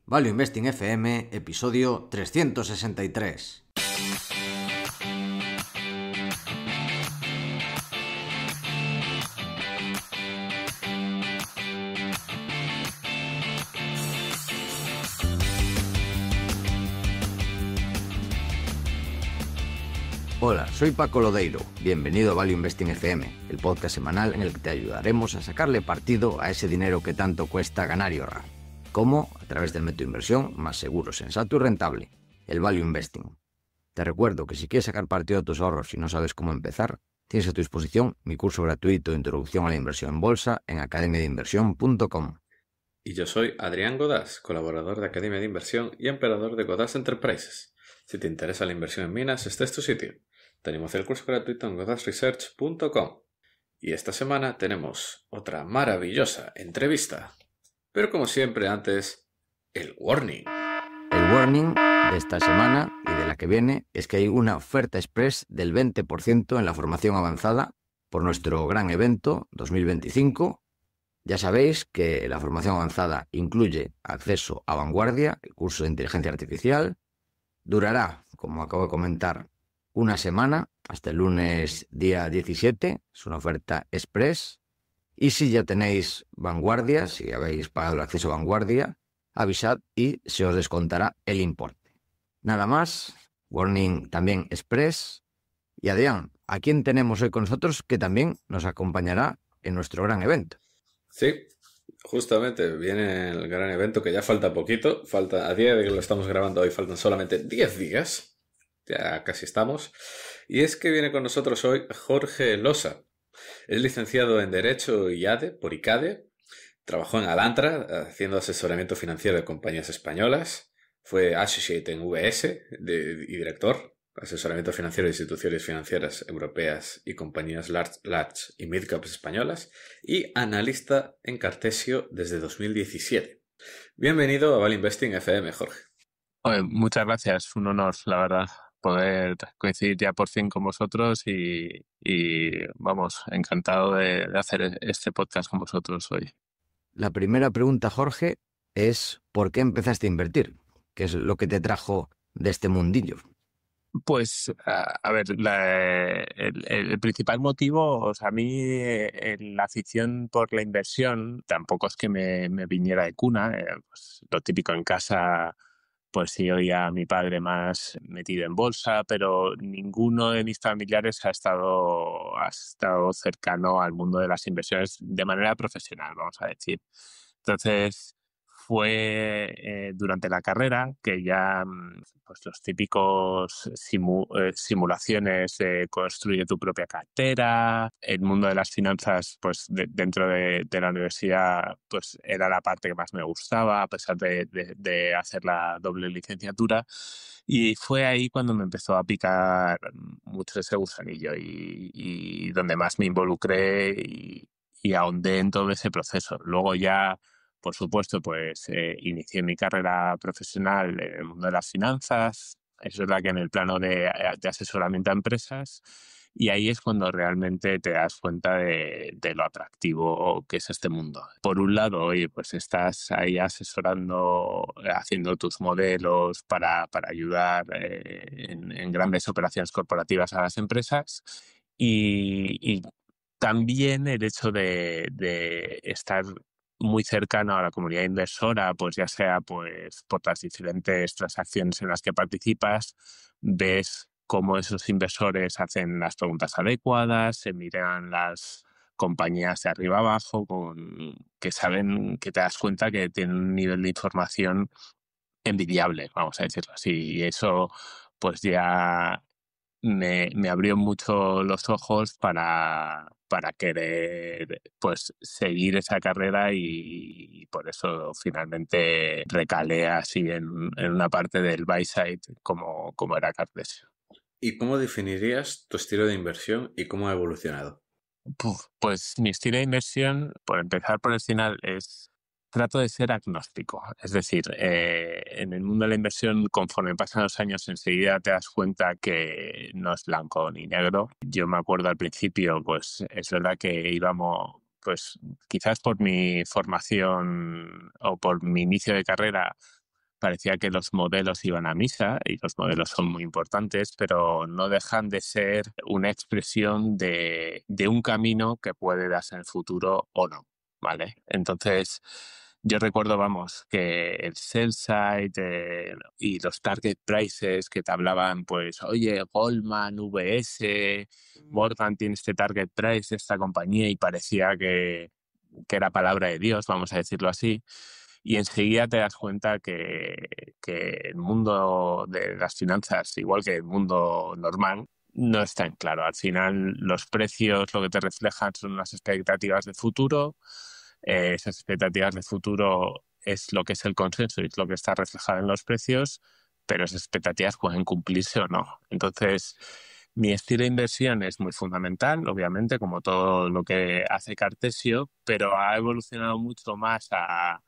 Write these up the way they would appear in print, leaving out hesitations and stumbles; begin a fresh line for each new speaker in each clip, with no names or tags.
Value Investing FM, episodio 363. Hola, soy Paco Lodeiro. Bienvenido a Value Investing FM, el podcast semanal en el que te ayudaremos a sacarle partido a ese dinero que tanto cuesta ganar y ahorrar. ¿Cómo? A través del método de inversión más seguro, sensato y rentable, el Value Investing. Te recuerdo que si quieres sacar partido de tus ahorros y no sabes cómo empezar, tienes a tu disposición mi curso gratuito de Introducción a la Inversión en Bolsa en academiaDeInversión.com.
Y yo soy Adrián Godás, colaborador de Academia de Inversión y emperador de Godás Enterprises. Si te interesa la inversión en minas, este es tu sitio. Tenemos el curso gratuito en godasresearch.com. Y esta semana tenemos otra maravillosa entrevista. Pero como siempre antes, el warning.
El warning de esta semana y de la que viene es que hay una oferta express del 20% en la formación avanzada por nuestro gran evento 2025. Ya sabéis que la formación avanzada incluye acceso a Vanguardia, el curso de inteligencia artificial. Durará, como acabo de comentar, una semana, hasta el lunes día 17. Es una oferta express. Y si ya tenéis Vanguardia, si habéis pagado el acceso a Vanguardia, avisad y se os descontará el importe. Nada más, warning también express. Y Adrián, ¿a quién tenemos hoy con nosotros que también nos acompañará en nuestro gran evento?
Sí, justamente viene el gran evento que ya falta poquito. A día de que lo estamos grabando hoy faltan solamente 10 días. Ya casi estamos. Y es que viene con nosotros hoy Jorge Losa. Es licenciado en Derecho IADE por ICADE. Trabajó en Alantra haciendo asesoramiento financiero de compañías españolas. Fue associate en VS y director. Asesoramiento financiero de instituciones financieras europeas y compañías large y mid-caps españolas. Y analista en Cartesio desde 2017. Bienvenido a Value Investing FM, Jorge.
Oye, muchas gracias. Un honor, la verdad, poder coincidir ya por fin con vosotros y vamos, encantado de hacer este podcast con vosotros hoy.
La primera pregunta, Jorge, es ¿por qué empezaste a invertir? ¿Qué es lo que te trajo de este mundillo?
Pues, a ver, el principal motivo, o sea, a mí la afición por la inversión tampoco es que me viniera de cuna, pues, lo típico en casa. Pues sí, oía a mi padre más metido en bolsa, pero ninguno de mis familiares ha estado cercano al mundo de las inversiones de manera profesional, vamos a decir. Entonces, fue durante la carrera que ya pues los típicos simulaciones de construye tu propia cartera, el mundo de las finanzas, pues dentro de la universidad, pues era la parte que más me gustaba, a pesar de hacer la doble licenciatura. Y fue ahí cuando me empezó a picar mucho ese gusanillo y donde más me involucré y ahondé en todo ese proceso. Luego ya, por supuesto, pues inicié mi carrera profesional en el mundo de las finanzas. Es verdad que en el plano de asesoramiento a empresas, y ahí es cuando realmente te das cuenta de lo atractivo que es este mundo. Por un lado, oye, pues estás ahí asesorando, haciendo tus modelos para ayudar en grandes operaciones corporativas a las empresas y también el hecho de estar muy cercano a la comunidad inversora, pues ya sea pues por las diferentes transacciones en las que participas, ves cómo esos inversores hacen las preguntas adecuadas, se miran las compañías de arriba abajo, que saben, que te das cuenta que tienen un nivel de información envidiable, vamos a decirlo así. Y eso pues ya me abrió mucho los ojos para querer pues seguir esa carrera y por eso finalmente recalé así en una parte del buy side como era Cartesio.
¿Y cómo definirías tu estilo de inversión y cómo ha evolucionado?
Pues mi estilo de inversión, por empezar por el final, trato de ser agnóstico. Es decir, en el mundo de la inversión, conforme pasan los años, enseguida te das cuenta que no es blanco ni negro. Yo me acuerdo al principio, pues es verdad que íbamos, pues quizás por mi formación o por mi inicio de carrera, parecía que los modelos iban a misa, y los modelos son muy importantes, pero no dejan de ser una expresión de un camino que puede darse en el futuro o no, ¿vale? Entonces, yo recuerdo, vamos, que el sell side y los target prices que te hablaban, pues, oye, Goldman, VS, Morgan tiene este target price de esta compañía, y parecía que era palabra de Dios, vamos a decirlo así. Y enseguida te das cuenta que el mundo de las finanzas, igual que el mundo normal, no es tan claro. Al final, los precios lo que te reflejan son las expectativas de futuro. Esas expectativas de futuro es lo que es el consenso y es lo que está reflejado en los precios, pero esas expectativas pueden cumplirse o no. Entonces, mi estilo de inversión es muy fundamental, obviamente, como todo lo que hace Cartesio, pero ha evolucionado mucho más a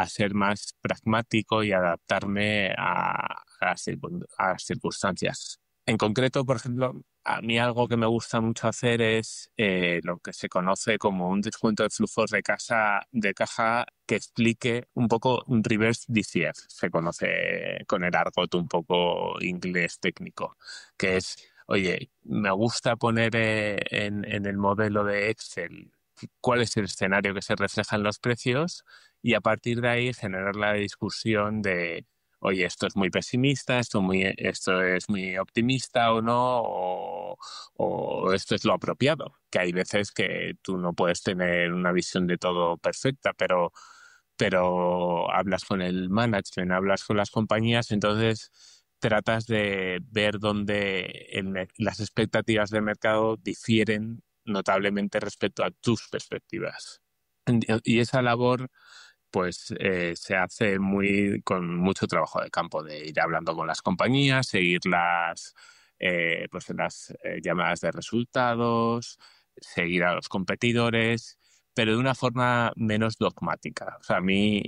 ser más pragmático y adaptarme a las circunstancias. En concreto, por ejemplo, a mí algo que me gusta mucho hacer es lo que se conoce como un descuento de flujos de caja que explique un poco un reverse DCF, se conoce con el argot un poco inglés técnico, que es, oye, me gusta poner en el modelo de Excel cuál es el escenario que se refleja en los precios, y a partir de ahí generar la discusión de, oye, esto es muy pesimista, esto es muy optimista o no, o esto es lo apropiado. Que hay veces que tú no puedes tener una visión de todo perfecta, pero hablas con el management, hablas con las compañías, entonces tratas de ver dónde las expectativas del mercado difieren notablemente respecto a tus perspectivas. Y esa labor pues se hace con mucho trabajo de campo, de ir hablando con las compañías, seguir pues en las llamadas de resultados, seguir a los competidores, pero de una forma menos dogmática. O sea, a mí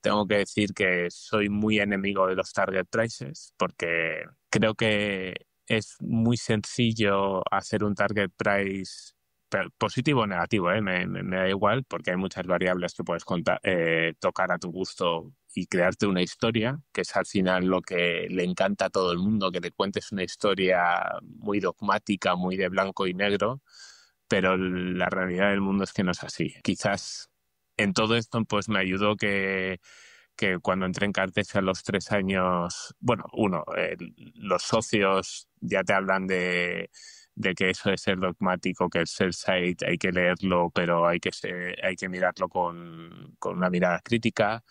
tengo que decir que soy muy enemigo de los target prices, porque creo que es muy sencillo hacer un target price positivo o negativo, me da igual, porque hay muchas variables que puedes tocar a tu gusto y crearte una historia, que es al final lo que le encanta a todo el mundo, que te cuentes una historia muy dogmática, muy de blanco y negro, pero la realidad del mundo es que no es así. Quizás en todo esto pues me ayudó que cuando entré en Cartesia a los 3 años, bueno, los socios ya te hablan de que eso de ser dogmático, que el sell side hay que leerlo, pero hay que mirarlo con una mirada crítica.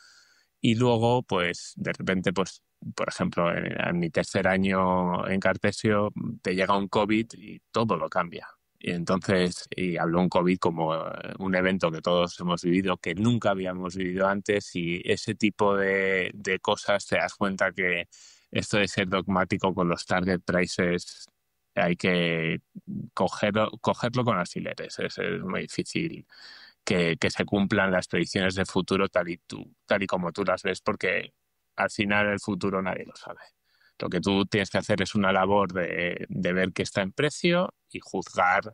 Y luego, pues, de repente, pues, por ejemplo, en mi tercer año en Cartesio, te llega un COVID y todo lo cambia. Y entonces, habló un COVID como un evento que todos hemos vivido, que nunca habíamos vivido antes, y ese tipo de cosas te das cuenta que esto de ser dogmático con los target prices hay que cogerlo con alfileres. Es muy difícil que se cumplan las predicciones de futuro tal y como tú las ves, porque al final el futuro nadie lo sabe. Lo que tú tienes que hacer es una labor de ver qué está en precio y juzgar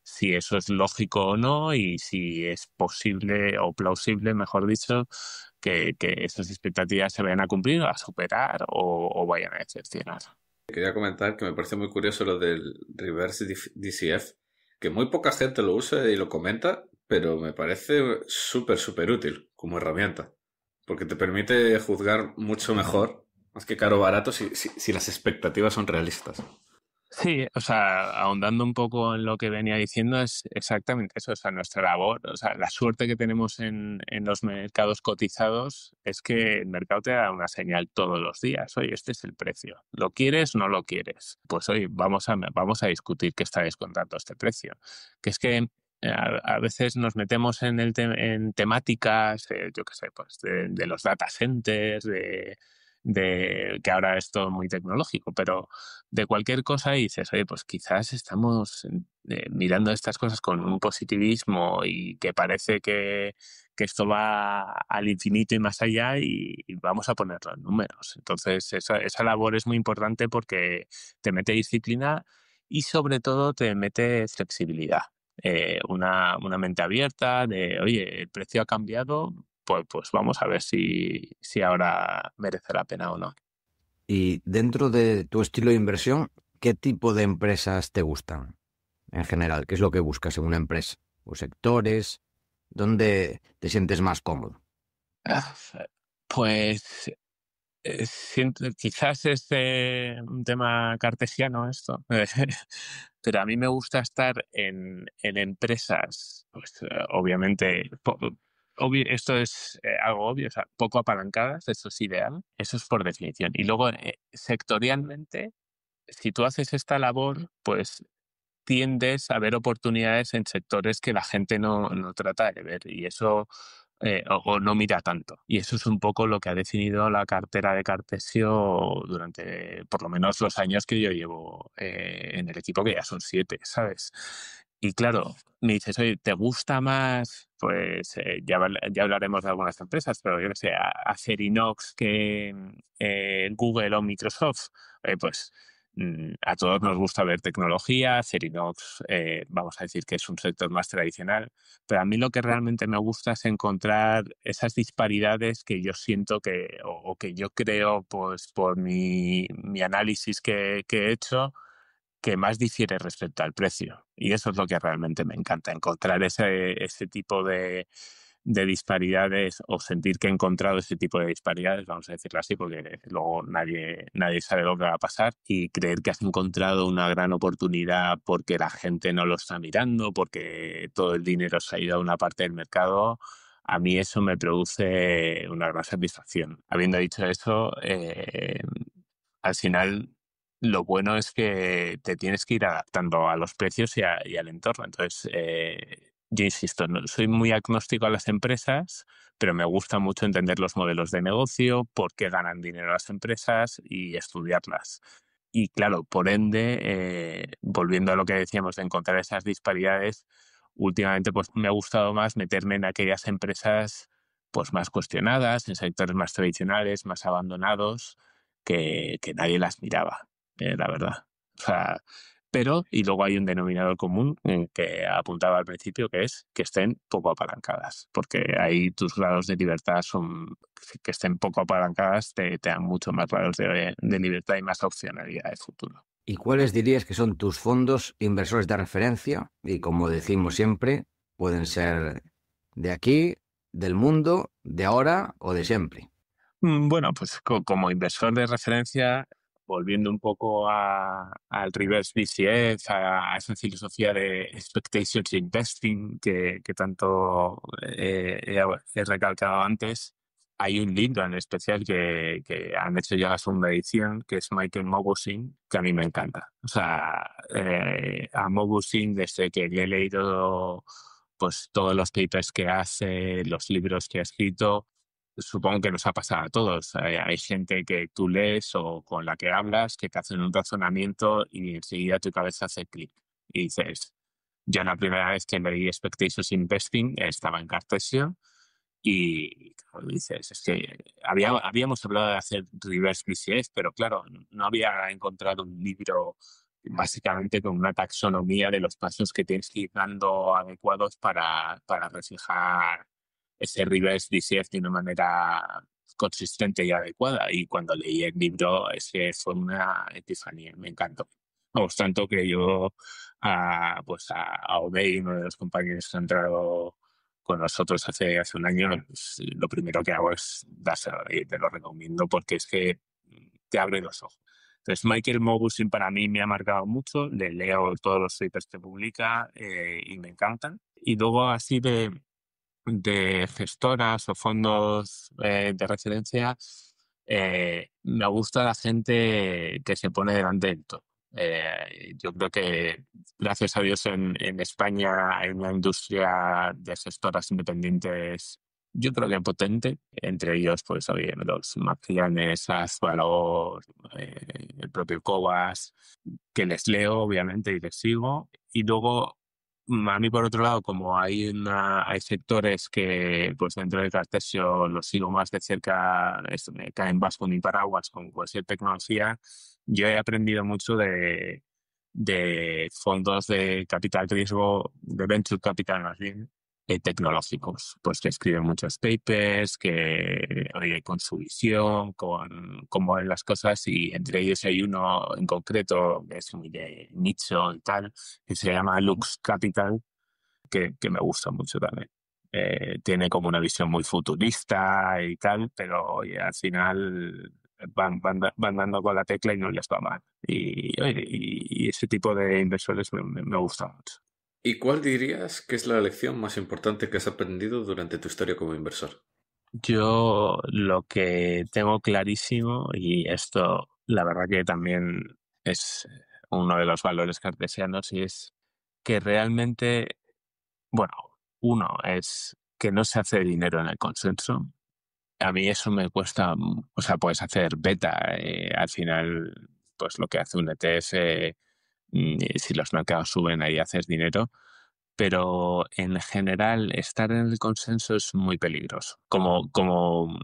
si eso es lógico o no, y si es posible o plausible, mejor dicho, que esas expectativas se vayan a cumplir, a superar o vayan a decepcionar.
Quería comentar que me parece muy curioso lo del reverse DCF, que muy poca gente lo usa y lo comenta, pero me parece súper útil como herramienta, porque te permite juzgar mucho mejor, más que caro o barato, si las expectativas son realistas.
Sí, o sea, ahondando un poco en lo que venía diciendo, es exactamente eso. O sea, nuestra labor, o sea, la suerte que tenemos en los mercados cotizados es que el mercado te da una señal todos los días. Oye, este es el precio. ¿Lo quieres o no lo quieres? Pues oye, vamos a discutir qué está descontando este precio. Que es que a veces nos metemos en temáticas, yo qué sé, pues de los data centers, de que ahora es todo muy tecnológico, pero de cualquier cosa, y dices, oye, pues quizás estamos mirando estas cosas con un positivismo y que parece que esto va al infinito y más allá, y vamos a ponerlo en números. Entonces, esa labor es muy importante porque te mete disciplina y sobre todo te mete flexibilidad. Una mente abierta de, oye, el precio ha cambiado, pues vamos a ver si ahora merece la pena o no.
Y dentro de tu estilo de inversión, ¿qué tipo de empresas te gustan en general? ¿Qué es lo que buscas en una empresa? ¿O sectores? ¿Dónde te sientes más cómodo?
Pues quizás es un tema cartesiano esto, pero a mí me gusta estar en empresas, pues obviamente, esto es algo obvio, o sea, poco apalancadas, eso es ideal, eso es por definición. Y luego, sectorialmente, si tú haces esta labor, pues tiendes a ver oportunidades en sectores que la gente no trata de ver y eso o no mira tanto. Y eso es un poco lo que ha definido la cartera de Cartesio durante por lo menos los años que yo llevo en el equipo, que ya son 7, ¿sabes? Y claro, me dices, oye, ¿te gusta más? Pues ya hablaremos de algunas empresas, pero yo que sé, Acerinox que Google o Microsoft, pues a todos nos gusta ver tecnología, Acerinox, vamos a decir que es un sector más tradicional, pero a mí lo que realmente me gusta es encontrar esas disparidades que yo siento o que yo creo, pues por mi análisis que he hecho, que más difiere respecto al precio. Y eso es lo que realmente me encanta, encontrar ese tipo de disparidades o sentir que he encontrado ese tipo de disparidades, vamos a decirlo así, porque luego nadie sabe lo que va a pasar, y creer que has encontrado una gran oportunidad porque la gente no lo está mirando, porque todo el dinero se ha ido a una parte del mercado. A mí eso me produce una gran satisfacción. Habiendo dicho eso, al final lo bueno es que te tienes que ir adaptando a los precios y al entorno. Entonces, yo insisto, soy muy agnóstico a las empresas, pero me gusta mucho entender los modelos de negocio, por qué ganan dinero las empresas y estudiarlas. Y claro, por ende, volviendo a lo que decíamos de encontrar esas disparidades, últimamente pues me ha gustado más meterme en aquellas empresas pues más cuestionadas, en sectores más tradicionales, más abandonados, que nadie las miraba, la verdad. O sea, pero, y luego hay un denominador común que apuntaba al principio, que es que estén poco apalancadas, porque ahí tus grados de libertad que estén poco apalancadas, te dan mucho más grados de libertad y más opcionalidad de futuro.
¿Y cuáles dirías que son tus fondos inversores de referencia? Y como decimos siempre, pueden ser de aquí, del mundo, de ahora o de siempre.
Bueno, pues como inversor de referencia, volviendo un poco al reverse DCF, a esa filosofía de expectations investing que tanto he recalcado antes, hay un libro en especial que han hecho ya la segunda edición, que es Michael Mauboussin, que a mí me encanta. O sea, a Mauboussin, desde que le he leído pues todos los papers que hace, los libros que ha escrito, supongo que nos ha pasado a todos. Hay gente que tú lees o con la que hablas que te hacen un razonamiento y enseguida tu cabeza hace clic. Y dices, yo la primera vez que leí Expectations Investing estaba en Cartesio y claro, dices, es que habíamos hablado de hacer reverse BCS, pero claro, no había encontrado un libro básicamente con una taxonomía de los pasos que tienes que ir dando adecuados para reflejar ese reverse DCF de una manera consistente y adecuada. Y cuando leí el libro, ese fue una epifanía, me encantó. Vamos, tanto que yo pues a Odey, uno de los compañeros que ha entrado con nosotros hace un año, pues, lo primero que hago es dárselo y te lo recomiendo porque es que te abre los ojos. Entonces, Michael Mauboussin para mí me ha marcado mucho, le leo todos los papers que publica y me encantan. Y luego así de gestoras o fondos de referencia, me gusta la gente que se pone delante del todo. Yo creo que, gracias a Dios, en España hay una industria de gestoras independientes, yo creo que potente, entre ellos, pues, oye, los Magallanes, Asvalor, el propio Cobas, que les leo, obviamente, y les sigo. Y luego, a mí, por otro lado, como hay sectores que, pues dentro de Cartesio los sigo más de cerca, me caen bajo mi paraguas con cualquier tecnología, yo he aprendido mucho de fondos de capital riesgo, de venture capital más bien, tecnológicos, pues que escriben muchos papers, que oye, con su visión, con cómo ven las cosas, y entre ellos hay uno en concreto que es muy de nicho y tal, que se llama Lux Capital, que me gusta mucho también. Tiene como una visión muy futurista y tal, pero oye, al final van dando con la tecla y no les va mal. Oye, y ese tipo de inversores me gusta mucho.
¿Y cuál dirías que es la lección más importante que has aprendido durante tu historia como inversor?
Yo lo que tengo clarísimo, y esto la verdad que también es uno de los valores cartesianos, y es que realmente, bueno, uno es que no se hace dinero en el consenso. A mí eso me cuesta, o sea, puedes hacer beta, al final, pues lo que hace un ETF, si los mercados suben ahí haces dinero, pero en general estar en el consenso es muy peligroso, como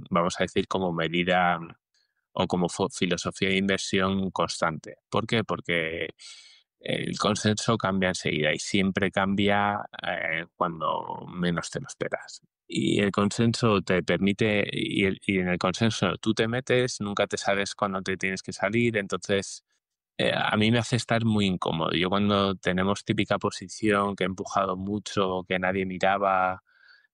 vamos a decir, como medida o como filosofía de inversión constante. ¿Por qué? Porque el consenso cambia enseguida y siempre cambia cuando menos te lo esperas. Y el consenso te permite, y en el consenso tú te metes, nunca te sabes cuándo te tienes que salir, entonces a mí me hace estar muy incómodo. Yo cuando tenemos típica posición que he empujado mucho, que nadie miraba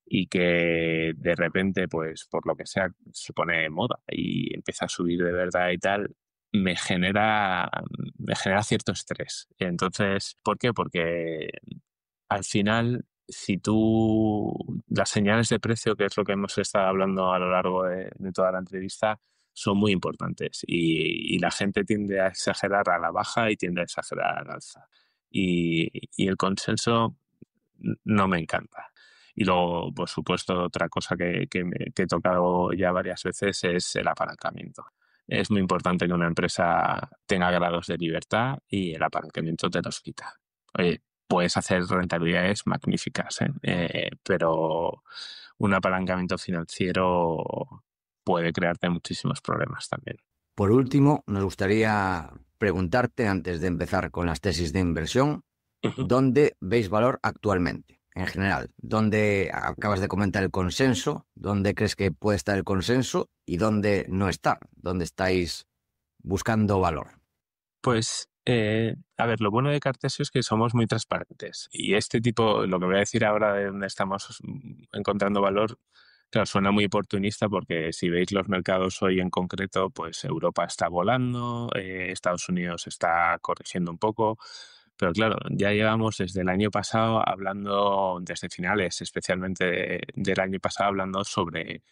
y que de repente, pues por lo que sea, se pone de moda y empieza a subir de verdad y tal, me genera cierto estrés. Entonces, ¿por qué? Porque al final, si tú, las señales de precio, que es lo que hemos estado hablando a lo largo de toda la entrevista, son muy importantes y la gente tiende a exagerar a la baja y tiende a exagerar al alza. Y el consenso no me encanta. Y luego, por supuesto, otra cosa que he tocado ya varias veces es el apalancamiento. Es muy importante que una empresa tenga grados de libertad y el apalancamiento te los quita. Oye, puedes hacer rentabilidades magníficas, pero un apalancamiento financiero puede crearte muchísimos problemas también.
Por último, nos gustaría preguntarte, antes de empezar con las tesis de inversión, ¿dónde veis valor actualmente? En general, ¿dónde acabas de comentar el consenso? ¿Dónde crees que puede estar el consenso? ¿Y dónde no está? ¿Dónde estáis buscando valor?
Pues, a ver, lo bueno de Cartesio es que somos muy transparentes. Y este tipo, lo que voy a decir ahora de dónde estamos encontrando valor, claro, suena muy oportunista porque si veis los mercados hoy en concreto, pues Europa está volando, Estados Unidos está corrigiendo un poco. Pero claro, ya llevamos desde el año pasado hablando, desde finales especialmente del año pasado, hablando sobre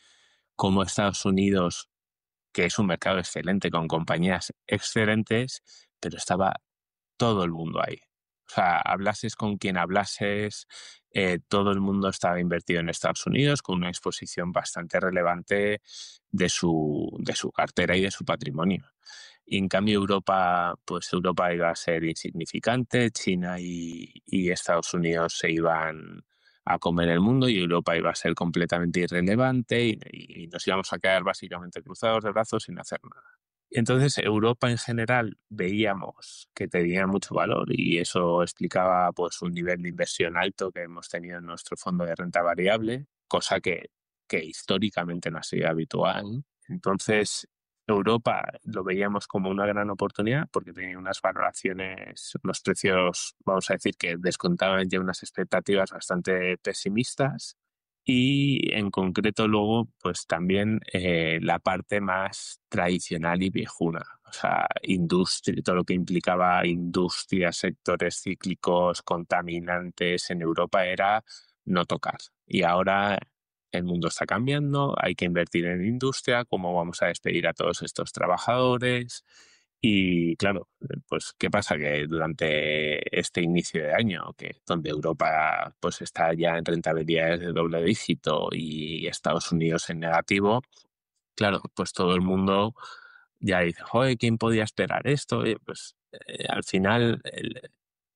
cómo Estados Unidos, que es un mercado excelente con compañías excelentes, pero estaba todo el mundo ahí. O sea, hablases con quien hablases, todo el mundo estaba invertido en Estados Unidos con una exposición bastante relevante de su cartera y de su patrimonio. Y en cambio Europa, pues Europa iba a ser insignificante, China y Estados Unidos se iban a comer el mundo y Europa iba a ser completamente irrelevante y nos íbamos a quedar básicamente cruzados de brazos sin hacer nada. Entonces Europa en general veíamos que tenía mucho valor y eso explicaba pues un nivel de inversión alto que hemos tenido en nuestro fondo de renta variable, cosa que históricamente no ha sido habitual. Entonces Europa lo veíamos como una gran oportunidad porque tenía unas valoraciones, unos precios, vamos a decir, que descontaban ya unas expectativas bastante pesimistas. Y en concreto luego, pues también la parte más tradicional y viejuna, o sea, industria, todo lo que implicaba industria, sectores cíclicos, contaminantes en Europa era no tocar. Y ahora el mundo está cambiando, hay que invertir en industria, cómo vamos a despedir a todos estos trabajadores. Y claro, pues ¿qué pasa? Que durante este inicio de año, que donde Europa pues está ya en rentabilidades de doble dígito y Estados Unidos en negativo, claro, pues todo el mundo ya dice, joder, ¿quién podía esperar esto? Oye, pues al final,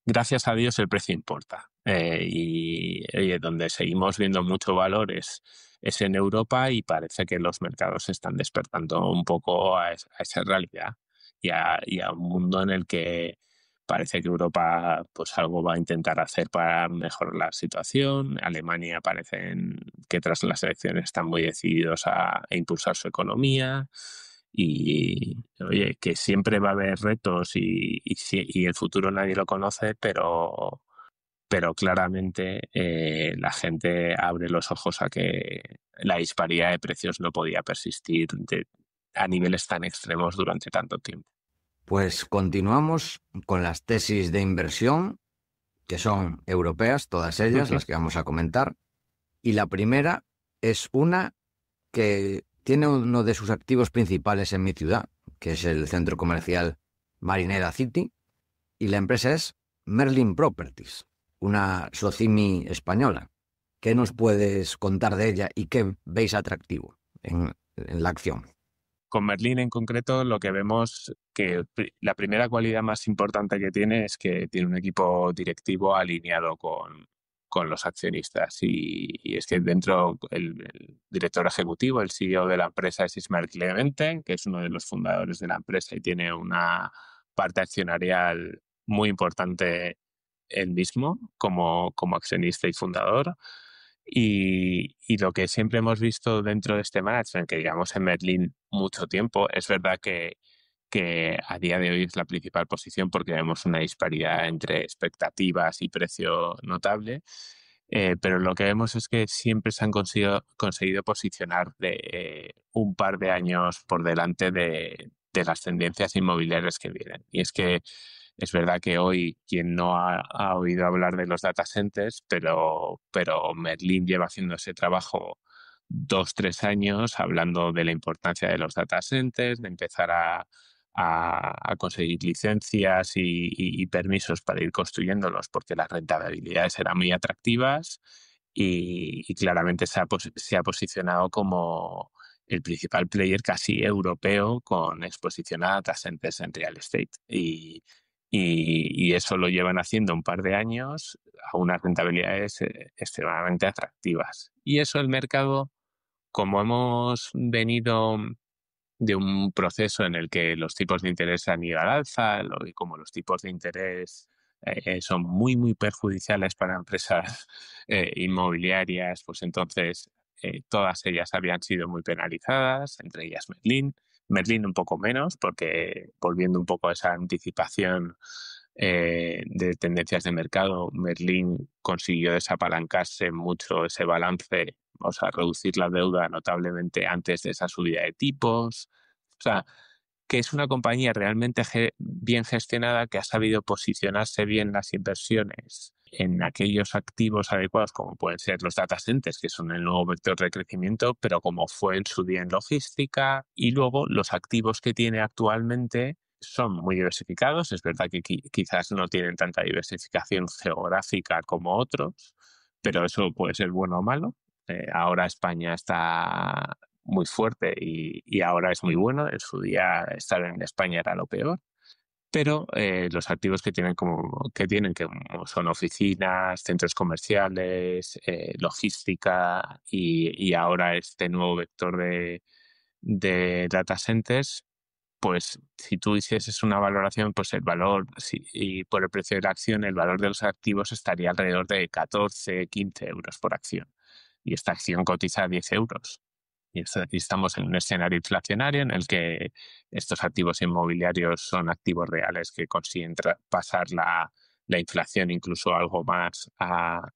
gracias a Dios, el precio importa. Y oye, donde seguimos viendo mucho valor es en Europa y parece que los mercados se están despertando un poco a esa realidad y a un mundo en el que Parece que Europa pues algo va a intentar hacer para mejorar la situación. Alemania parece que tras las elecciones están muy decididos a impulsar su economía. Y oye, que siempre va a haber retos y el futuro nadie lo conoce, pero claramente la gente abre los ojos a que la disparidad de precios no podía persistir a niveles tan extremos durante tanto tiempo.
Pues continuamos con las tesis de inversión, que son europeas, todas ellas, las que vamos a comentar. Y la primera es una que tiene uno de sus activos principales en mi ciudad, que es el centro comercial Marineda City, y la empresa es Merlin Properties, una socimi española. ¿Qué nos puedes contar de ella y qué veis atractivo en la acción?
Con Merlin en concreto lo que vemos que la primera cualidad más importante que tiene es que tiene un equipo directivo alineado con los accionistas y es que dentro el director ejecutivo, el CEO de la empresa es Ismael Clemente, que es uno de los fundadores de la empresa y tiene una parte accionarial muy importante él mismo como accionista y fundador. Y lo que siempre hemos visto dentro de este management, que llevamos en Merlin mucho tiempo, es verdad que a día de hoy es la principal posición porque vemos una disparidad entre expectativas y precio notable, pero lo que vemos es que siempre se han conseguido posicionar de un par de años por delante de las tendencias inmobiliarias que vienen. Y es que es verdad que hoy quien no ha oído hablar de los data centers, pero Merlin lleva haciendo ese trabajo 2-3 años hablando de la importancia de los data centers, de empezar a conseguir licencias y permisos para ir construyéndolos porque las rentabilidades eran muy atractivas y claramente se ha posicionado como el principal player casi europeo con exposición a data centers en real estate. Y eso lo llevan haciendo un par de años a unas rentabilidades extremadamente atractivas. Y eso el mercado, como hemos venido de un proceso en el que los tipos de interés han ido al alza y como los tipos de interés son muy, muy perjudiciales para empresas inmobiliarias, pues entonces todas ellas habían sido muy penalizadas, entre ellas Merlin. Merlin un poco menos, porque volviendo un poco a esa anticipación de tendencias de mercado, Merlin consiguió desapalancarse mucho ese balance, o sea, reducir la deuda notablemente antes de esa subida de tipos. O sea, que es una compañía realmente bien gestionada que ha sabido posicionarse bien las inversiones en aquellos activos adecuados como pueden ser los data centers, que son el nuevo vector de crecimiento, pero como fue en su día en logística, y luego los activos que tiene actualmente son muy diversificados. Es verdad que quizás no tienen tanta diversificación geográfica como otros, pero eso puede ser bueno o malo. Ahora España está muy fuerte y ahora es muy bueno. En su día estar en España era lo peor. Pero los activos que tienen como son oficinas, centros comerciales, logística y ahora este nuevo vector de data centers, pues si tú hicieses una valoración, pues el valor, y por el precio de la acción, el valor de los activos estaría alrededor de 14-15 euros por acción. Y esta acción cotiza a 10 euros. Y estamos en un escenario inflacionario en el que estos activos inmobiliarios son activos reales que consiguen pasar la inflación incluso algo más a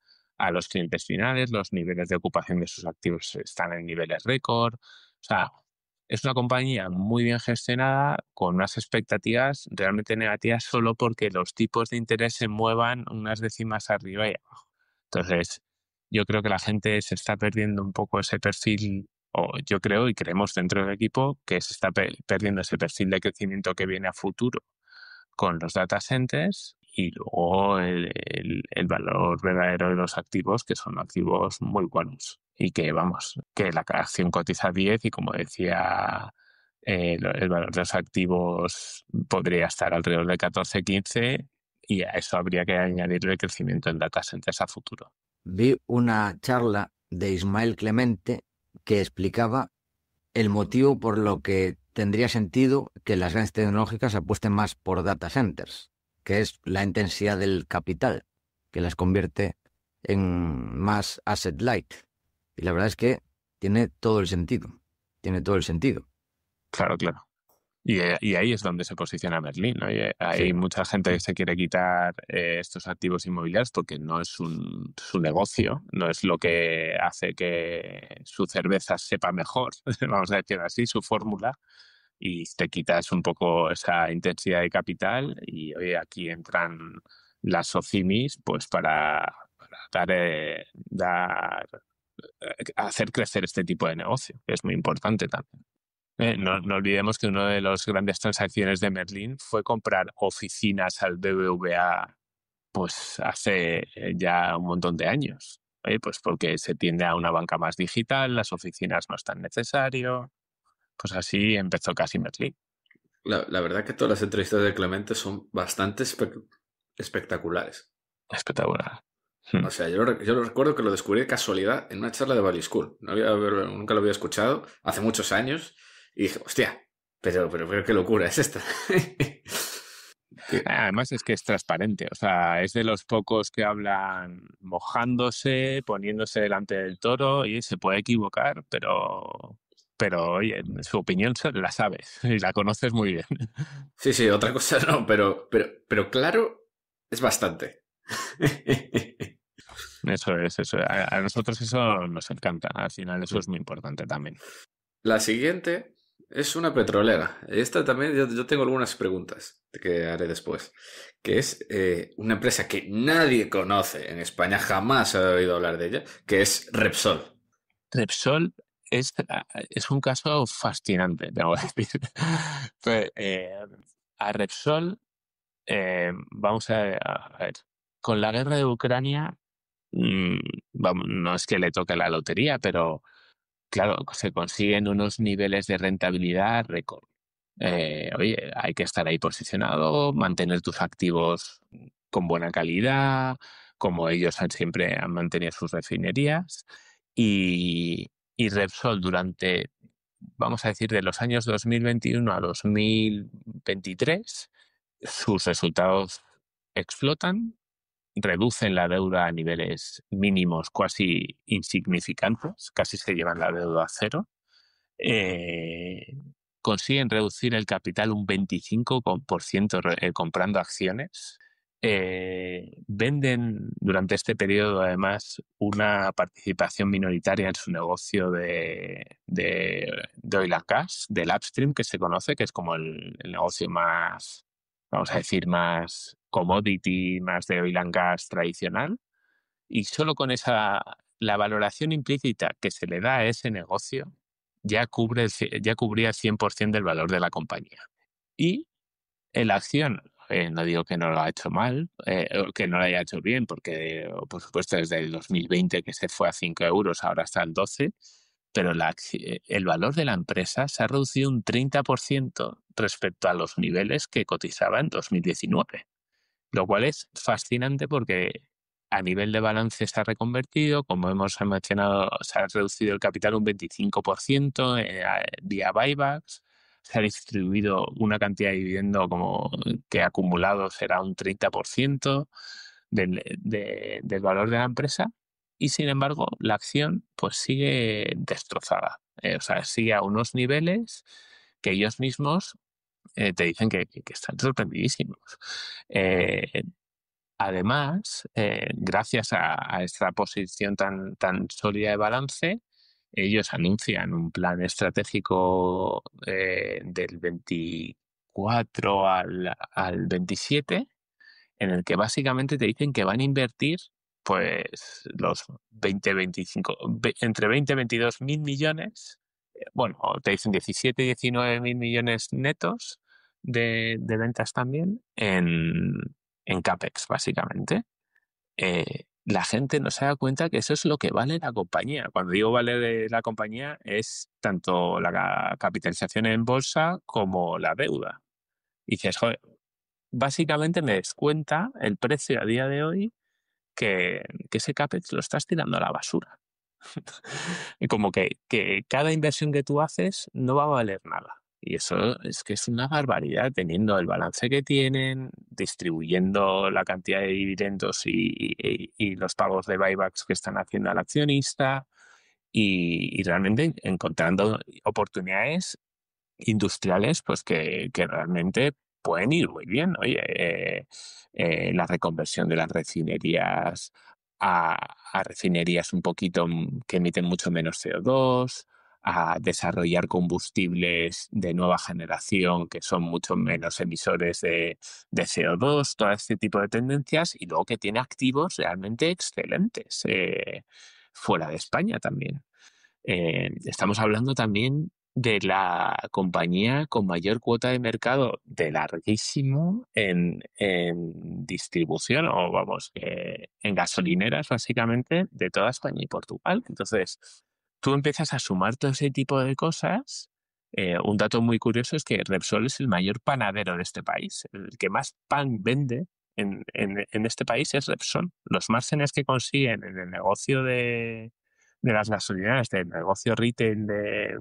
los clientes finales. Los niveles de ocupación de sus activos están en niveles récord. O sea, es una compañía muy bien gestionada con unas expectativas realmente negativas solo porque los tipos de interés se muevan unas décimas arriba y abajo. Entonces, yo creo que la gente se está perdiendo un poco ese perfil, o yo creo y creemos dentro del equipo que se está perdiendo ese perfil de crecimiento que viene a futuro con los data centers y luego el valor verdadero de los activos, que son activos muy buenos. Y que, que la acción cotiza 10 y como decía, el valor de los activos podría estar alrededor de 14-15 y a eso habría que añadirle el crecimiento en data centers a futuro.
Vi una charla de Ismael Clemente que explicaba el motivo por lo que tendría sentido que las grandes tecnológicas apuesten más por data centers. que es la intensidad del capital, que las convierte en más asset light. Y la verdad es que tiene todo el sentido. Tiene todo el sentido.
Claro, claro. Y ahí es donde se posiciona Merlin, ¿no? Y hay
Sí.
mucha gente que se quiere quitar estos activos inmobiliarios porque no es su negocio, no es lo que hace que su cerveza sepa mejor, vamos a decir así, su fórmula, y te quitas un poco esa intensidad de capital y oye, aquí entran las SOCIMIs pues hacer crecer este tipo de negocio, que es muy importante también. No olvidemos que una de las grandes transacciones de Merlin fue comprar oficinas al BBVA pues hace ya un montón de años. Pues porque se tiende a una banca más digital, las oficinas no es tan necesario. Pues así empezó casi Merlin.
La verdad que todas las entrevistas de Clemente son bastante espectaculares.
Espectacular.
O sea, yo lo recuerdo que lo descubrí de casualidad en una charla de Value School. Nunca lo había escuchado hace muchos años y dije, hostia, pero qué locura es esta.
Además es que es transparente, o sea, es de los pocos que hablan mojándose, poniéndose delante del toro y se puede equivocar, pero oye, su opinión la sabes y la conoces muy bien.
Sí, otra cosa no, pero claro, es bastante.
Eso es, eso. A nosotros eso nos encanta, al final eso es muy importante también.
La siguiente es una petrolera. Esta también yo tengo algunas preguntas que haré después. Que es una empresa que nadie conoce en España, jamás he oído hablar de ella, que es Repsol.
Repsol es un caso fascinante, tengo que decir. Pues, a Repsol, vamos a ver, con la guerra de Ucrania, vamos, no es que le toque la lotería, pero claro, se consiguen unos niveles de rentabilidad récord. Oye, hay que estar ahí posicionado, mantener tus activos con buena calidad, como ellos siempre han mantenido sus refinerías. Y Repsol durante, vamos a decir, de los años 2021 a 2023, sus resultados explotan, reducen la deuda a niveles mínimos casi insignificantes, casi se llevan la deuda a cero, consiguen reducir el capital un 25% comprando acciones, venden durante este periodo además una participación minoritaria en su negocio de oil and gas, del upstream que se conoce, que es como el negocio más, vamos a decir, más commodity, más de oil and gas tradicional. Y solo con la valoración implícita que se le da a ese negocio ya cubría el 100% del valor de la compañía. Y en la acción, no digo que no lo ha hecho mal, que no lo haya hecho bien, porque por supuesto desde el 2020 que se fue a 5 euros, ahora está en 12, pero el valor de la empresa se ha reducido un 30% respecto a los niveles que cotizaba en 2019. Lo cual es fascinante porque a nivel de balance se ha reconvertido, como hemos mencionado, se ha reducido el capital un 25% vía buybacks, se ha distribuido una cantidad de dividendo como que acumulado será un 30% del valor de la empresa y sin embargo la acción pues sigue destrozada. O sea, sigue a unos niveles que ellos mismos te dicen que están sorprendidísimos. Además, gracias a esta posición tan sólida de balance, ellos anuncian un plan estratégico del 24 al 27, en el que básicamente te dicen que van a invertir pues los entre 20 y 22 mil millones, bueno, te dicen 17 y 19 mil millones netos de ventas también en CAPEX, básicamente. La gente no se da cuenta que eso es lo que vale la compañía. Cuando digo vale de la compañía es tanto la capitalización en bolsa como la deuda. Y dices, joder, básicamente me descuenta el precio a día de hoy que ese CAPEX lo estás tirando a la basura. Y como que cada inversión que tú haces no va a valer nada. Y eso es que es una barbaridad, teniendo el balance que tienen, distribuyendo la cantidad de dividendos y los pagos de buybacks que están haciendo al accionista y realmente encontrando oportunidades industriales pues que realmente pueden ir muy bien. Oye, la reconversión de las refinerías a refinerías un poquito que emiten mucho menos CO2, a desarrollar combustibles de nueva generación que son mucho menos emisores de CO2, todo este tipo de tendencias, y luego que tiene activos realmente excelentes fuera de España también. Estamos hablando también de la compañía con mayor cuota de mercado de larguísimo en distribución o vamos, en gasolineras básicamente de toda España y Portugal. Entonces, tú empiezas a sumar todo ese tipo de cosas. Un dato muy curioso es que Repsol es el mayor panadero de este país. El que más pan vende en este país es Repsol. Los márgenes que consiguen en el negocio de las gasolineras, del negocio retail de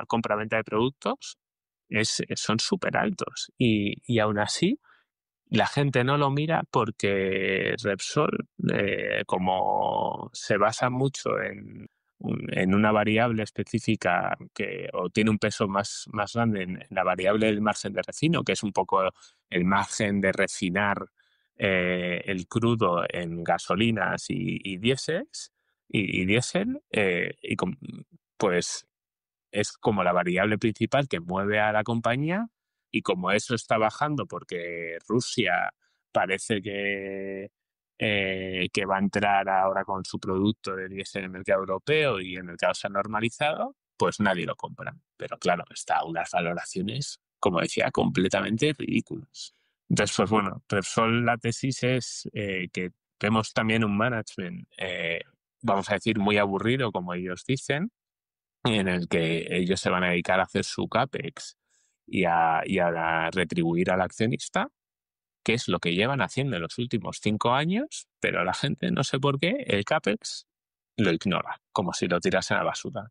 compra-venta de productos, son súper altos. Y aún así, la gente no lo mira porque Repsol, como se basa mucho en una variable específica o tiene un peso más grande en la variable del margen de refino, que es un poco el margen de refinar el crudo en gasolinas y diésels, y diésel, pues es como la variable principal que mueve a la compañía, y como eso está bajando porque Rusia parece que va a entrar ahora con su producto de diésel en el mercado europeo y el mercado se ha normalizado, pues nadie lo compra. Pero claro, está a unas valoraciones, como decía, completamente ridículas. Entonces, pues bueno, Repsol, la tesis es que vemos también un management, vamos a decir, muy aburrido, como ellos dicen, en el que ellos se van a dedicar a hacer su CAPEX y a retribuir al accionista, que es lo que llevan haciendo en los últimos 5 años, pero la gente, no sé por qué, el CAPEX lo ignora, como si lo tirasen a la basura.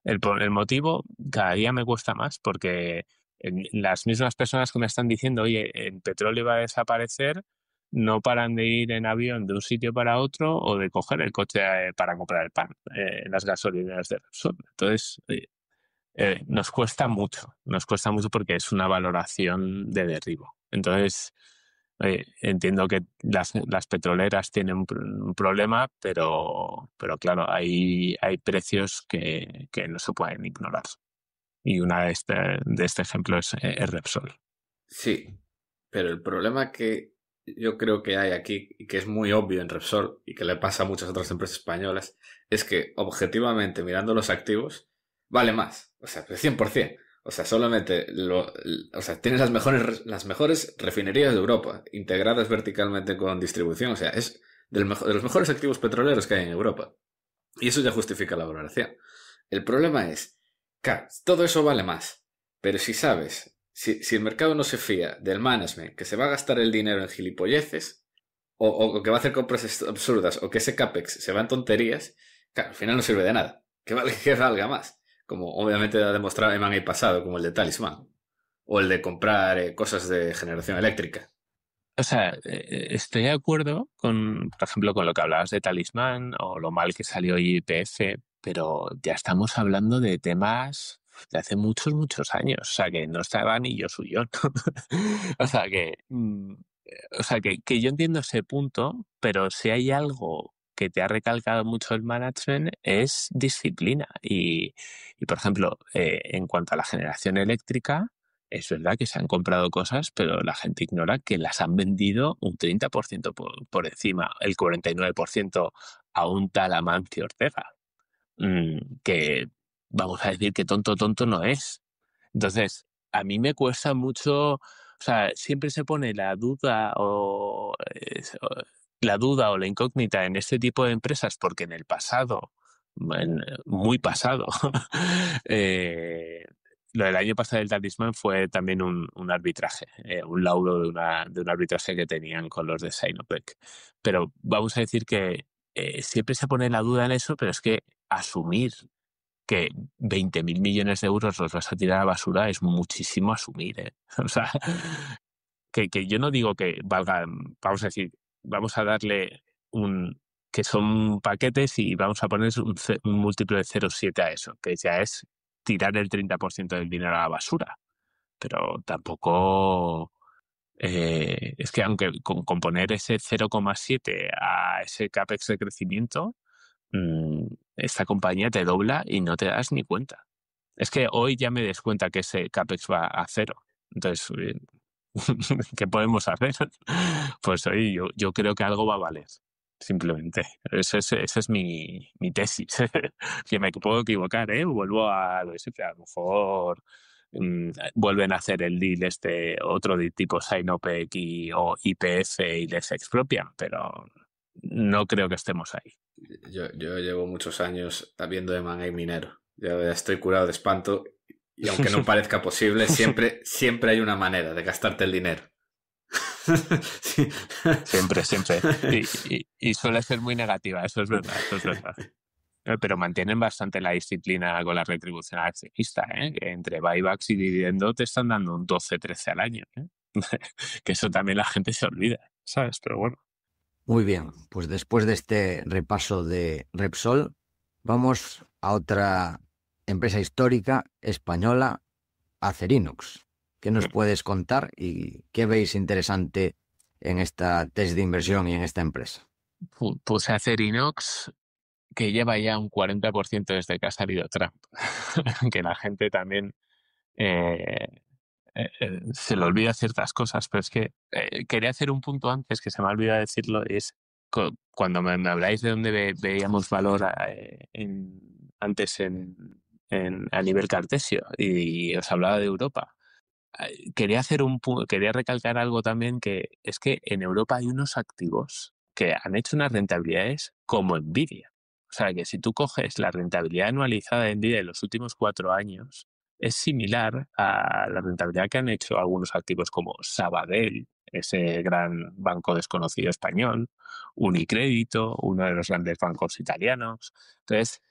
El motivo cada día me cuesta más porque las mismas personas que me están diciendo, oye, el petróleo va a desaparecer, no paran de ir en avión de un sitio para otro o de coger el coche para comprar el pan en las gasolineras de Repsol. Entonces, nos cuesta mucho porque es una valoración de derribo. Entonces, entiendo que las petroleras tienen un problema, pero claro, hay precios que no se pueden ignorar. Y una de este ejemplo es Repsol.
Sí, pero el problema que yo creo que hay aquí, y que es muy obvio en Repsol, y que le pasa a muchas otras empresas españolas, es que objetivamente, mirando los activos, vale más. O sea, 100%. O sea, solamente o sea, tienes las mejores refinerías de Europa, integradas verticalmente con distribución. O sea, es de los mejores activos petroleros que hay en Europa. Y eso ya justifica la valoración. El problema es, claro, todo eso vale más. Pero si sabes, si el mercado no se fía del management, que se va a gastar el dinero en gilipolleces, o que va a hacer compras absurdas, o que ese CAPEX se va en tonterías, claro, al final no sirve de nada. Que valga más. Como obviamente ha demostrado en el pasado, como el de Talismán. O el de comprar cosas de generación eléctrica.
O sea, estoy de acuerdo con, por ejemplo, con lo que hablabas de Talismán o lo mal que salió YPF, pero ya estamos hablando de temas de hace muchos, muchos años. O sea, que no estaba ni yo suyo. O sea, que yo entiendo ese punto, pero si hay algo que te ha recalcado mucho el management es disciplina. Y por ejemplo, en cuanto a la generación eléctrica, es verdad que se han comprado cosas, pero la gente ignora que las han vendido un 30% por encima, el 49% a un tal Amancio Ortega, que vamos a decir que tonto no es. Entonces, a mí me cuesta mucho, o sea, siempre se pone la duda o la incógnita en este tipo de empresas porque en el pasado, muy pasado, lo del año pasado del Talismán fue también un arbitraje, un laudo de un arbitraje que tenían con los de Sinopec. Pero vamos a decir que siempre se pone la duda en eso, pero es que asumir que 20.000 millones de euros los vas a tirar a la basura es muchísimo asumir, ¿eh? O sea, que yo no digo que valgan, vamos a decir, vamos a darle que son paquetes y vamos a poner un múltiplo de 0,7 a eso, que ya es tirar el 30% del dinero a la basura. Pero tampoco... es que aunque con poner ese 0,7 a ese CAPEX de crecimiento, esta compañía te dobla y no te das ni cuenta. Es que hoy ya me des cuenta que ese CAPEX va a cero. Entonces, ¿qué podemos hacer? Pues hoy yo creo que algo va a valer, simplemente. Esa es mi tesis. Que me puedo equivocar, ¿eh? Vuelvo a lo de siempre. A lo mejor vuelven a hacer el deal otro de tipo Sinopec o YPF y les expropian, pero no creo que estemos ahí.
Yo llevo muchos años viendo de manga y minero. Ya estoy curado de espanto y aunque no parezca posible, siempre hay una manera de gastarte el dinero.
Sí. Siempre. Y suele ser muy negativa, eso es verdad. Pero mantienen bastante la disciplina con la retribución accionista, ¿eh? Que entre buybacks y dividendos te están dando un 12-13 al año, ¿eh? Que eso también la gente se olvida, ¿sabes? Pero bueno.
Muy bien, pues después de este repaso de Repsol, vamos a otra empresa histórica española, Acerinox. ¿Qué nos puedes contar y qué veis interesante en esta test de inversión y en esta empresa?
Pues Acerinox, que lleva ya un 40% desde que ha salido Trump. Que la gente también se le olvida ciertas cosas, pero es que quería hacer un punto antes que se me ha olvidado decirlo, es cuando me habláis de dónde veíamos valor antes a nivel cartesio y os hablaba de Europa. Quería recalcar algo también, que es que en Europa hay unos activos que han hecho unas rentabilidades como Nvidia. O sea, que si tú coges la rentabilidad anualizada de Nvidia en los últimos 4 años, es similar a la rentabilidad que han hecho algunos activos como Sabadell, ese gran banco desconocido español, Unicrédito, uno de los grandes bancos italianos. Entonces,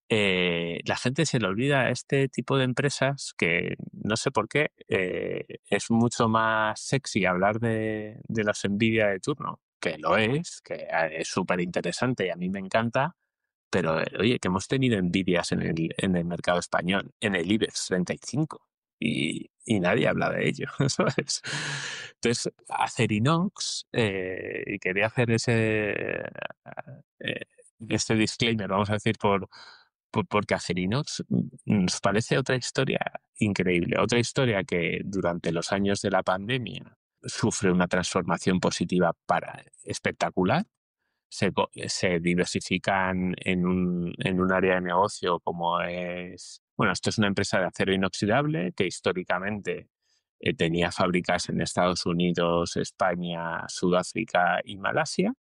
la gente se le olvida este tipo de empresas que no sé por qué es mucho más sexy hablar de los Nvidia de turno, que lo es, que es súper interesante y a mí me encanta, pero oye, que hemos tenido Nvidias en el mercado español, en el IBEX 35 y nadie habla de ello, ¿sabes? Entonces, Acerinox, y quería hacer este disclaimer, vamos a decir, porque Acerinox nos parece otra historia increíble, otra historia que durante los años de la pandemia sufre una transformación positiva espectacular. Se diversifican en un área de negocio como es... Bueno, esto es una empresa de acero inoxidable que históricamente tenía fábricas en Estados Unidos, España, Sudáfrica y Malasia,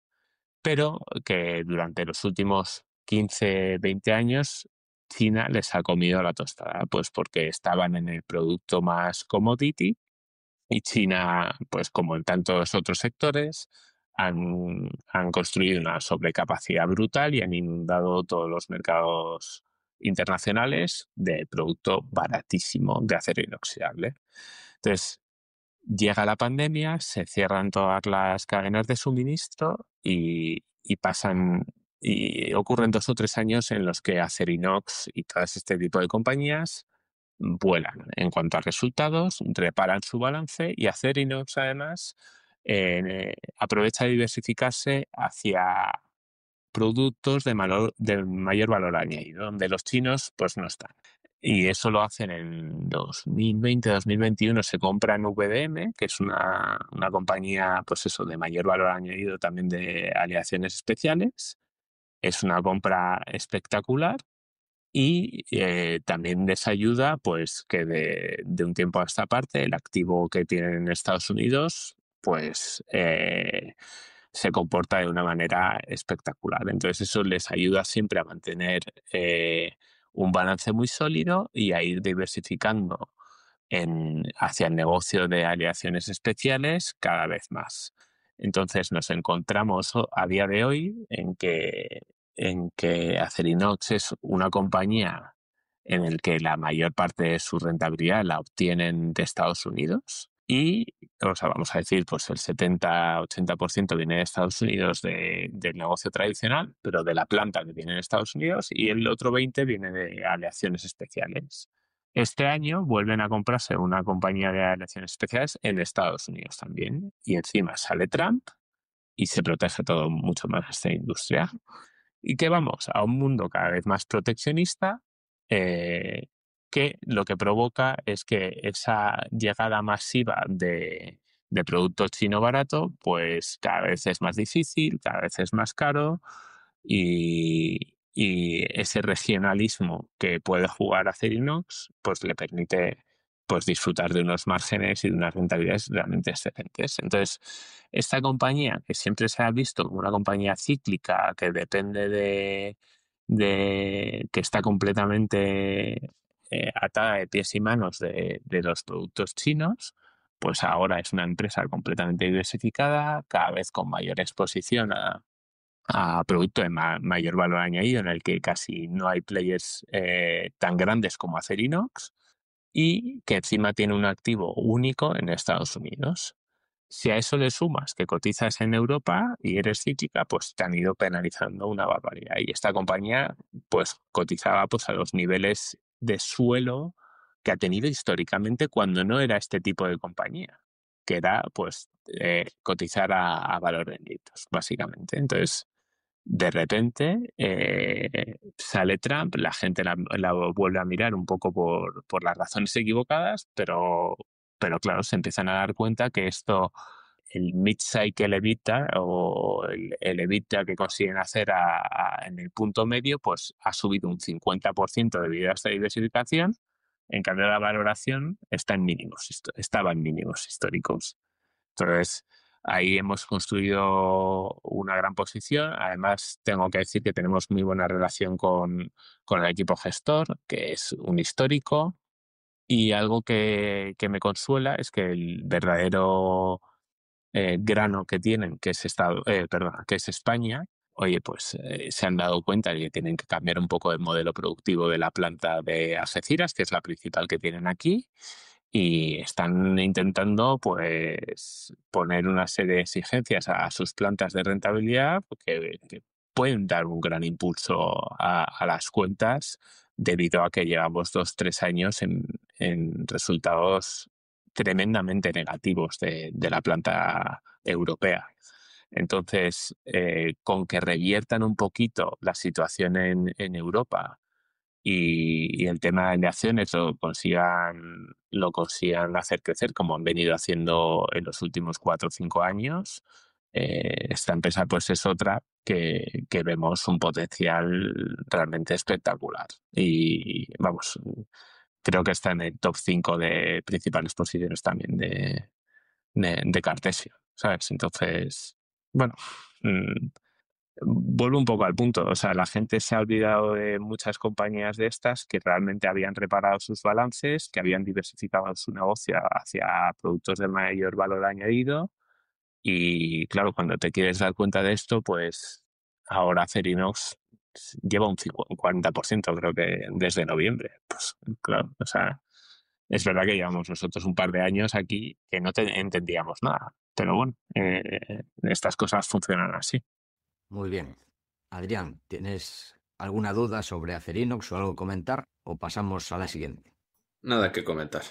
pero que durante los últimos 15, 20 años China les ha comido la tostada, pues porque estaban en el producto más commodity y China, pues como en tantos otros sectores, han construido una sobrecapacidad brutal y han inundado todos los mercados internacionales de producto baratísimo de acero inoxidable. Entonces, llega la pandemia, se cierran todas las cadenas de suministro y ocurren 2 o 3 años en los que Acerinox y todo este tipo de compañías vuelan en cuanto a resultados, reparan su balance y Acerinox además aprovecha de diversificarse hacia productos de mayor valor añadido, donde los chinos pues no están. Y eso lo hacen en 2020-2021, se compran VDM, que es una compañía pues eso, de mayor valor añadido también de aleaciones especiales. Es una compra espectacular y también les ayuda pues que de un tiempo a esta parte el activo que tienen en Estados Unidos pues se comporta de una manera espectacular. Entonces eso les ayuda siempre a mantener un balance muy sólido y a ir diversificando hacia el negocio de aleaciones especiales cada vez más. Entonces nos encontramos a día de hoy en que Acerinox es una compañía en el que la mayor parte de su rentabilidad la obtienen de Estados Unidos. Y, o sea, vamos a decir, pues el 70-80% viene de Estados Unidos del negocio tradicional, pero de la planta que viene en Estados Unidos, y el otro 20% viene de aleaciones especiales. Este año vuelven a comprarse una compañía de aleaciones especiales en Estados Unidos también. Y encima sale Trump y se protege todo mucho más esta industria. Y que vamos a un mundo cada vez más proteccionista, que lo que provoca es que esa llegada masiva de producto chino barato, pues cada vez es más difícil, cada vez es más caro, y ese regionalismo que puede jugar Acerinox, pues le permite pues disfrutar de unos márgenes y de unas rentabilidades realmente excelentes. Entonces, esta compañía, que siempre se ha visto como una compañía cíclica, que depende que está completamente atada de pies y manos de los productos chinos, pues ahora es una empresa completamente diversificada, cada vez con mayor exposición a producto de mayor valor añadido, en el que casi no hay players tan grandes como Acerinox, y que encima tiene un activo único en Estados Unidos. Si a eso le sumas que cotizas en Europa y eres cíclica, pues te han ido penalizando una barbaridad. Y esta compañía pues cotizaba pues a los niveles de suelo que ha tenido históricamente cuando no era este tipo de compañía, que era pues cotizar a valor en litros, básicamente. Entonces, de repente sale Trump, la gente la vuelve a mirar un poco por las razones equivocadas, pero claro, se empiezan a dar cuenta que esto, el mid-cycle EBITDA o el EBITDA que consiguen hacer en el punto medio, pues ha subido un 50% debido a esta diversificación. En cambio, la valoración estaba en mínimos históricos. Entonces, ahí hemos construido una gran posición. Además, tengo que decir que tenemos muy buena relación con el equipo gestor, que es un histórico. Y algo que me consuela es que el verdadero grano que tienen, que es que es España, oye, pues se han dado cuenta de que tienen que cambiar un poco el modelo productivo de la planta de Algeciras, que es la principal que tienen aquí, y están intentando pues poner una serie de exigencias a sus plantas de rentabilidad que pueden dar un gran impulso a las cuentas, debido a que llevamos 2-3 años en resultados tremendamente negativos de la planta europea. Entonces, con que reviertan un poquito la situación en Europa y el tema de acciones lo consigan hacer crecer, como han venido haciendo en los últimos 4 o 5 años, esta empresa pues es otra que vemos un potencial realmente espectacular. Y vamos, creo que está en el top 5 de principales posiciones también de Cartesio, ¿sabes? Entonces, bueno, vuelvo un poco al punto. O sea, la gente se ha olvidado de muchas compañías de estas que realmente habían reparado sus balances, que habían diversificado su negocio hacia productos de mayor valor añadido. Y claro, cuando te quieres dar cuenta de esto, pues ahora Acerinox lleva un 40%, creo que desde noviembre. Pues claro, o sea, es verdad que llevamos nosotros un par de años aquí que no entendíamos nada. Pero bueno, estas cosas funcionan así.
Muy bien. Adrián, ¿tienes alguna duda sobre Acerinox o algo que comentar o pasamos a la siguiente?
Nada que comentar.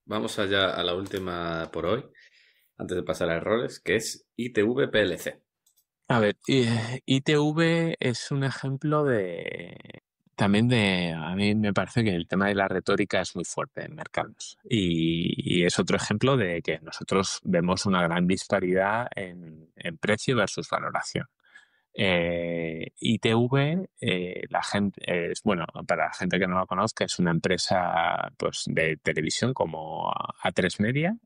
Vamos allá a la última por hoy, antes de pasar a errores, que es ITV PLC.
A ver, ITV es un ejemplo también a mí me parece que el tema de la retórica es muy fuerte en mercados, y es otro ejemplo de que nosotros vemos una gran disparidad en precio versus valoración. ITV, la gente bueno, para la gente que no la conozca, es una empresa pues de televisión como A3 Media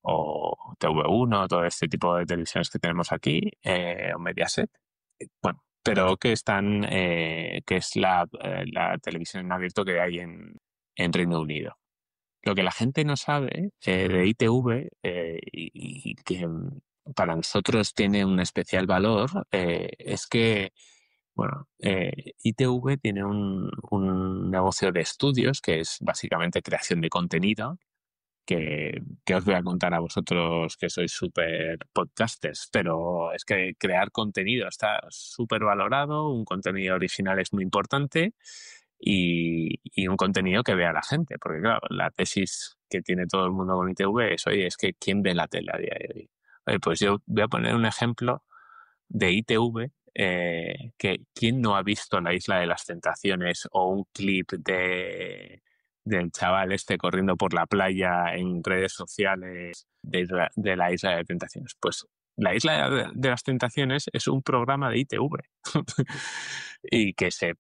o TV1, todo este tipo de televisiones que tenemos aquí, o Mediaset. Bueno, pero que es la televisión en abierto que hay en Reino Unido. Lo que la gente no sabe de ITV, y que para nosotros tiene un especial valor, es que Bueno, ITV tiene un negocio de estudios que es básicamente creación de contenido, que os voy a contar a vosotros que sois súper podcasters, pero es que crear contenido está súper valorado, un contenido original es muy importante y un contenido que vea la gente, porque claro, la tesis que tiene todo el mundo con ITV es, oye, es que ¿quién ve la tele a día de hoy? Oye, pues yo voy a poner un ejemplo de ITV, que ¿quién no ha visto La Isla de las Tentaciones o un clip del chaval este corriendo por la playa en redes sociales de La Isla de las Tentaciones? Pues La Isla de las Tentaciones es un programa de ITV y que se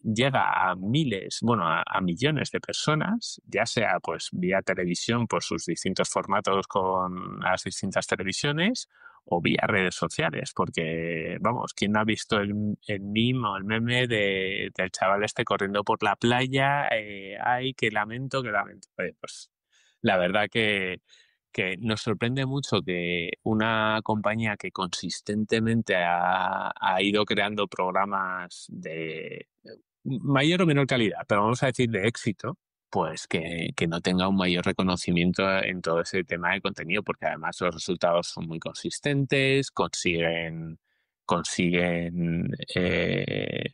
llega a miles, bueno, a millones de personas, ya sea pues vía televisión por sus distintos formatos con las distintas televisiones o vía redes sociales, porque, vamos, ¿quién no ha visto el meme o el meme del chaval este corriendo por la playa? Ay, qué lamento, qué lamento. Pues la verdad que nos sorprende mucho que una compañía que consistentemente ha ido creando programas de mayor o menor calidad, pero vamos a decir de éxito, pues que no tenga un mayor reconocimiento en todo ese tema de contenido, porque además los resultados son muy consistentes, consiguen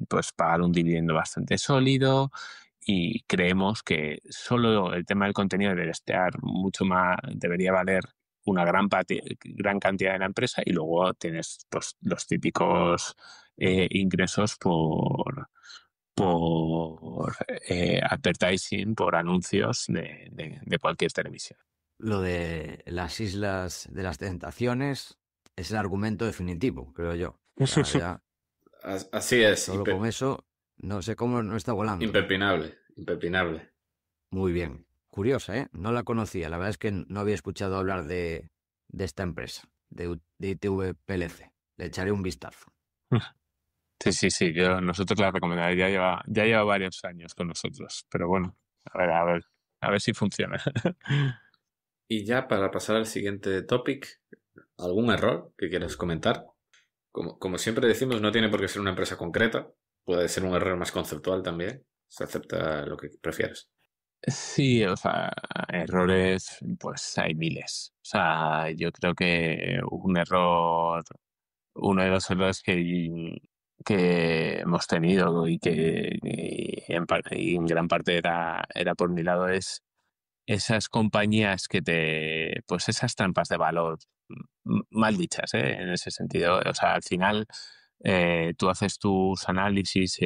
pues pagar un dividendo bastante sólido y creemos que solo el tema del contenido debería estar mucho más, debería valer una gran cantidad de la empresa y luego tienes pues, los típicos ingresos por advertising, por anuncios de cualquier televisión.
Lo de las Islas de las Tentaciones es el argumento definitivo, creo yo. O sea, ya
Así es.
solo con eso, no sé cómo no está volando.
Impepinable.
Muy bien. Curiosa, ¿eh? No la conocía. La verdad es que no había escuchado hablar de esta empresa, de ITV PLC. Le echaré un vistazo.
Sí. Nosotros la recomendamos. Ya lleva varios años con nosotros. Pero bueno, a ver si funciona.
Y ya para pasar al siguiente topic, ¿algún error que quieras comentar? Como siempre decimos, no tiene por qué ser una empresa concreta. Puede ser un error más conceptual también. Se acepta lo que prefieras.
Sí, o sea, errores, pues hay miles. O sea, yo creo que uno de los errores que hemos tenido y en gran parte era por mi lado es esas compañías pues esas trampas de valor mal dichas, en ese sentido. O sea, al final tú haces tus análisis,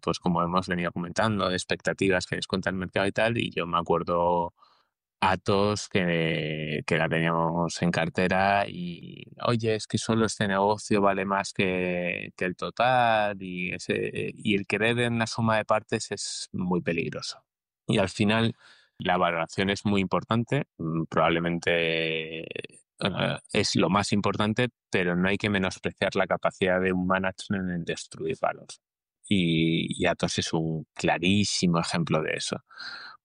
pues como hemos venido comentando, de expectativas que descuenta el mercado y tal, y yo me acuerdo Atos que la teníamos en cartera y, oye, es que solo este negocio vale más que el total y el creer en la suma de partes es muy peligroso. Y al final la valoración es muy importante, probablemente es lo más importante, pero no hay que menospreciar la capacidad de un management en destruir valor. Y Atos es un clarísimo ejemplo de eso,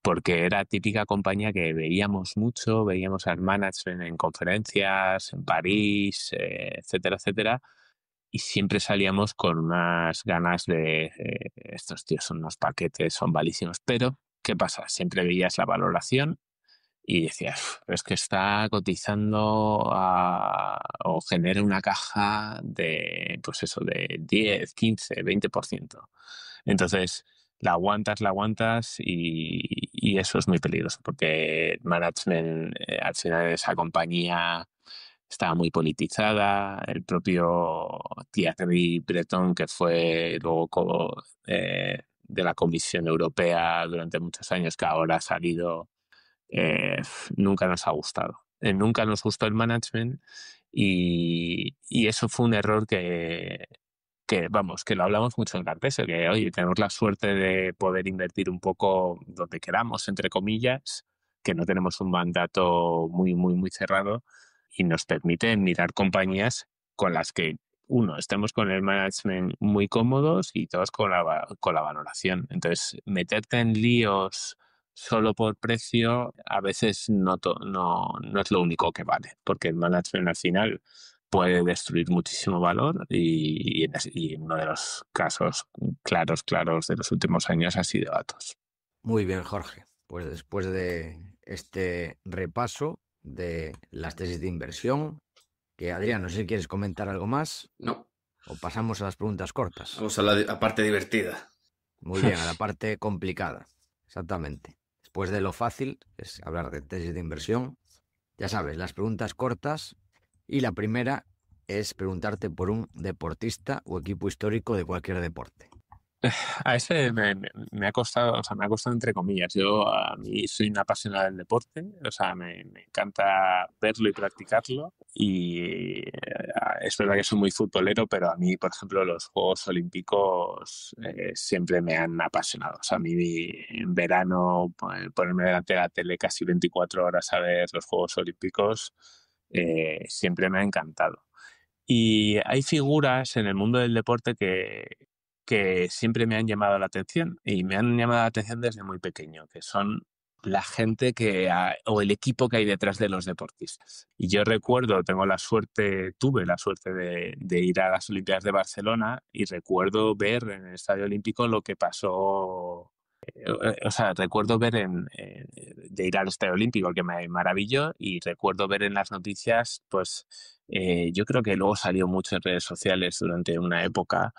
porque era típica compañía que veíamos mucho, veíamos al management en conferencias, en París, etcétera, etcétera, y siempre salíamos con unas ganas de estos tíos son unos paquetes, son malísimos, pero ¿qué pasa? Siempre veías la valoración y decías, es que está cotizando o genera una caja de, pues eso, de 10, 15, 20%. Entonces, la aguantas y eso es muy peligroso porque el management al final de esa compañía estaba muy politizada. El propio Thierry Breton, que fue luego de la Comisión Europea durante muchos años, que ahora ha salido, nunca nos ha gustado. Nunca nos gustó el management y eso fue un error que lo hablamos mucho en Cartesio, que oye, tenemos la suerte de poder invertir un poco donde queramos, entre comillas, que no tenemos un mandato muy, muy, muy cerrado y nos permite mirar compañías con las que, uno, estemos con el management muy cómodos y todos con la valoración. Entonces, meterte en líos solo por precio a veces no es lo único que vale, porque el management al final puede destruir muchísimo valor y uno de los casos claros de los últimos años ha sido Atos.
Muy bien, Jorge. Pues después de este repaso de las tesis de inversión, que Adrián, no sé si quieres comentar algo más.
No.
O pasamos a las preguntas cortas.
Vamos a la parte divertida.
Muy bien, a la parte complicada. Exactamente. Después de lo fácil, que es hablar de tesis de inversión, ya sabes, las preguntas cortas. Y la primera es preguntarte por un deportista o equipo histórico de cualquier deporte.
A ese me ha costado, o sea, me ha costado entre comillas. Yo a mí soy una apasionada del deporte, o sea, me encanta verlo y practicarlo. Y es verdad que soy muy futbolero, pero a mí, por ejemplo, los Juegos Olímpicos siempre me han apasionado. O sea, a mí en verano ponerme delante de la tele casi 24 horas a ver los Juegos Olímpicos siempre me ha encantado. Y hay figuras en el mundo del deporte que siempre me han llamado la atención y me han llamado la atención desde muy pequeño, que son la gente o el equipo que hay detrás de los deportistas. Y yo recuerdo, tuve la suerte de ir a las Olimpiadas de Barcelona y recuerdo ver en el Estadio Olímpico lo que pasó. O sea, recuerdo ver de ir al Estadio Olímpico, que me maravilló, y recuerdo ver en las noticias, pues yo creo que luego salió mucho en redes sociales durante una época,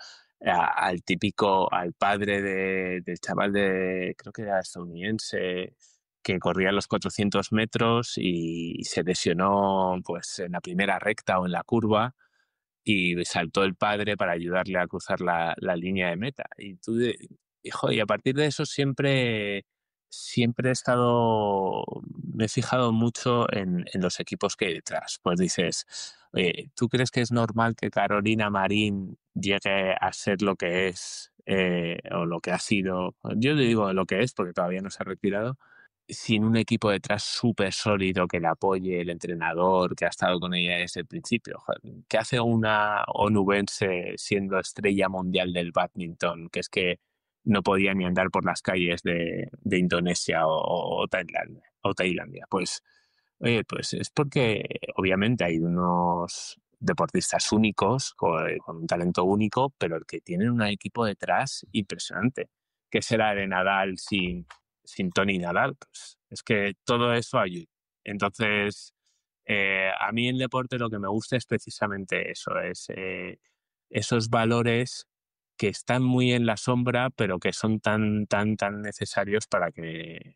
al padre del chaval creo que era estadounidense, que corría los 400 metros y se lesionó pues en la primera recta o en la curva y saltó el padre para ayudarle a cruzar la línea de meta. Y a partir de eso siempre me he fijado mucho en los equipos que hay detrás. Pues dices, oye, ¿tú crees que es normal que Carolina Marín llegue a ser lo que es o lo que ha sido? Yo le digo lo que es porque todavía no se ha retirado, sin un equipo detrás súper sólido que le apoye, el entrenador que ha estado con ella desde el principio. Joder, ¿qué hace una onubense siendo estrella mundial del bádminton? Que es que no podía ni andar por las calles de Indonesia o Tailandia. Pues, oye, pues es porque obviamente hay unos deportistas únicos, con un talento único, pero el que tienen un equipo detrás impresionante. ¿Qué será de Nadal sin Tony Nadal? Pues es que todo eso ayuda. Entonces, a mí en deporte lo que me gusta es precisamente eso, es esos valores que están muy en la sombra, pero que son tan necesarios para que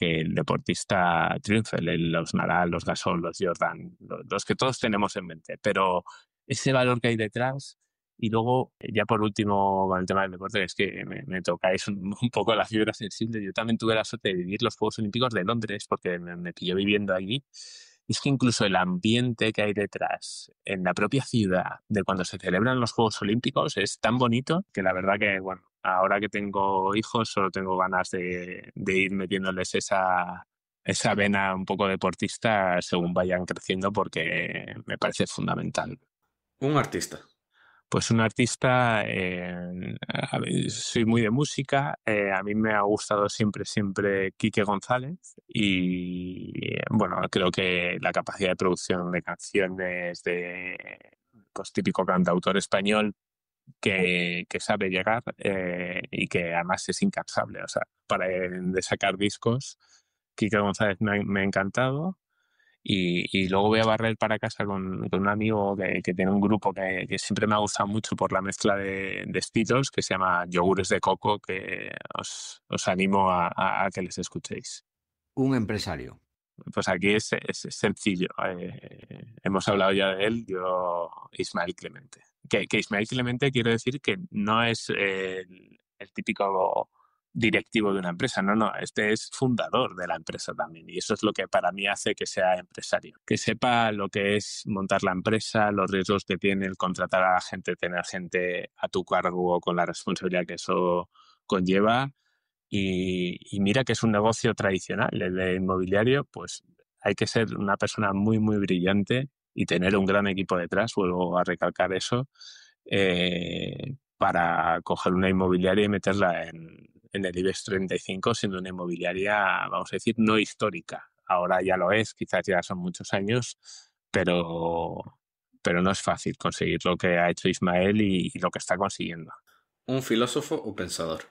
el deportista triunfe, los Nadal, los Gasol, los Jordan, los que todos tenemos en mente. Pero ese valor que hay detrás. Y luego, ya por último, con el tema del deporte, es que me tocáis un poco la fibra sensible. Yo también tuve la suerte de vivir los Juegos Olímpicos de Londres, porque me pilló viviendo allí. Y es que incluso el ambiente que hay detrás, en la propia ciudad, de cuando se celebran los Juegos Olímpicos, es tan bonito que la verdad que, bueno, ahora que tengo hijos, solo tengo ganas de ir metiéndoles esa vena un poco deportista según vayan creciendo, porque me parece fundamental.
Un artista.
Pues un artista, soy muy de música, a mí me ha gustado siempre Quique González y bueno, creo que la capacidad de producción de canciones pues típico cantautor español que sabe llegar y que además es incansable, o sea, de sacar discos, Quique González me ha encantado. Y luego voy a barrer para casa con un amigo que tiene un grupo que siempre me ha gustado mucho por la mezcla de estilos, que se llama Yogures de Coco, que os animo a que les escuchéis.
Un empresario.
Pues aquí es sencillo. Hemos hablado ya de él, Ismael Clemente. Que Ismael Clemente quiero decir que no es el típico directivo de una empresa, no, este es fundador de la empresa también y eso es lo que para mí hace que sea empresario, que sepa lo que es montar la empresa, los riesgos que tiene el contratar a la gente, tener gente a tu cargo con la responsabilidad que eso conlleva y mira que es un negocio tradicional, el de inmobiliario, pues hay que ser una persona muy muy brillante y tener un gran equipo detrás, vuelvo a recalcar eso, para coger una inmobiliaria y meterla en el IBEX 35 siendo una inmobiliaria, vamos a decir, no histórica. Ahora ya lo es, quizás ya son muchos años, pero pero no es fácil conseguir lo que ha hecho Ismael y lo que está consiguiendo.
¿Un filósofo o pensador?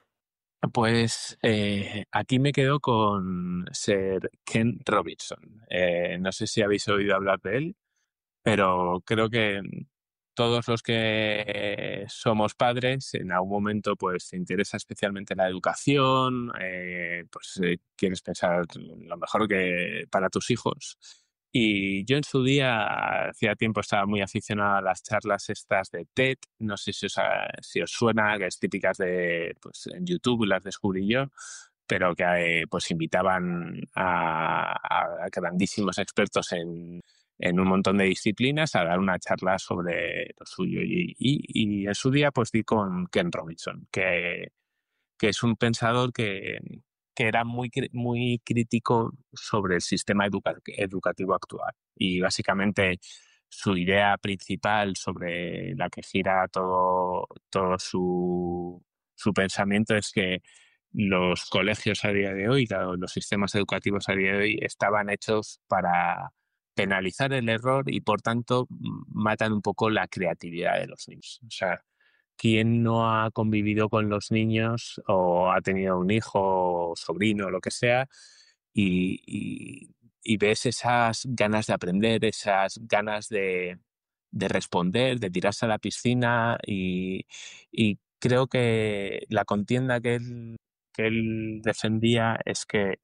Pues aquí me quedo con Sir Ken Robinson. No sé si habéis oído hablar de él, pero creo que todos los que somos padres, en algún momento pues te interesa especialmente la educación, quieres pensar lo mejor que para tus hijos. Y yo en su día, hacía tiempo, estaba muy aficionado a las charlas estas de TED, no sé si os suena, que es típicas de, pues en YouTube las descubrí yo, pero que pues invitaban a grandísimos expertos en un montón de disciplinas a dar una charla sobre lo suyo. Y en su día pues di con Ken Robinson, que es un pensador que era muy crítico sobre el sistema educativo actual. Y básicamente su idea principal sobre la que gira todo su pensamiento es que los colegios a día de hoy, los sistemas educativos a día de hoy, estaban hechos para penalizar el error y, por tanto, matan un poco la creatividad de los niños. O sea, ¿quién no ha convivido con los niños o ha tenido un hijo o sobrino o lo que sea y ves esas ganas de aprender, esas ganas de responder, de tirarse a la piscina y creo que la contienda que él defendía es que,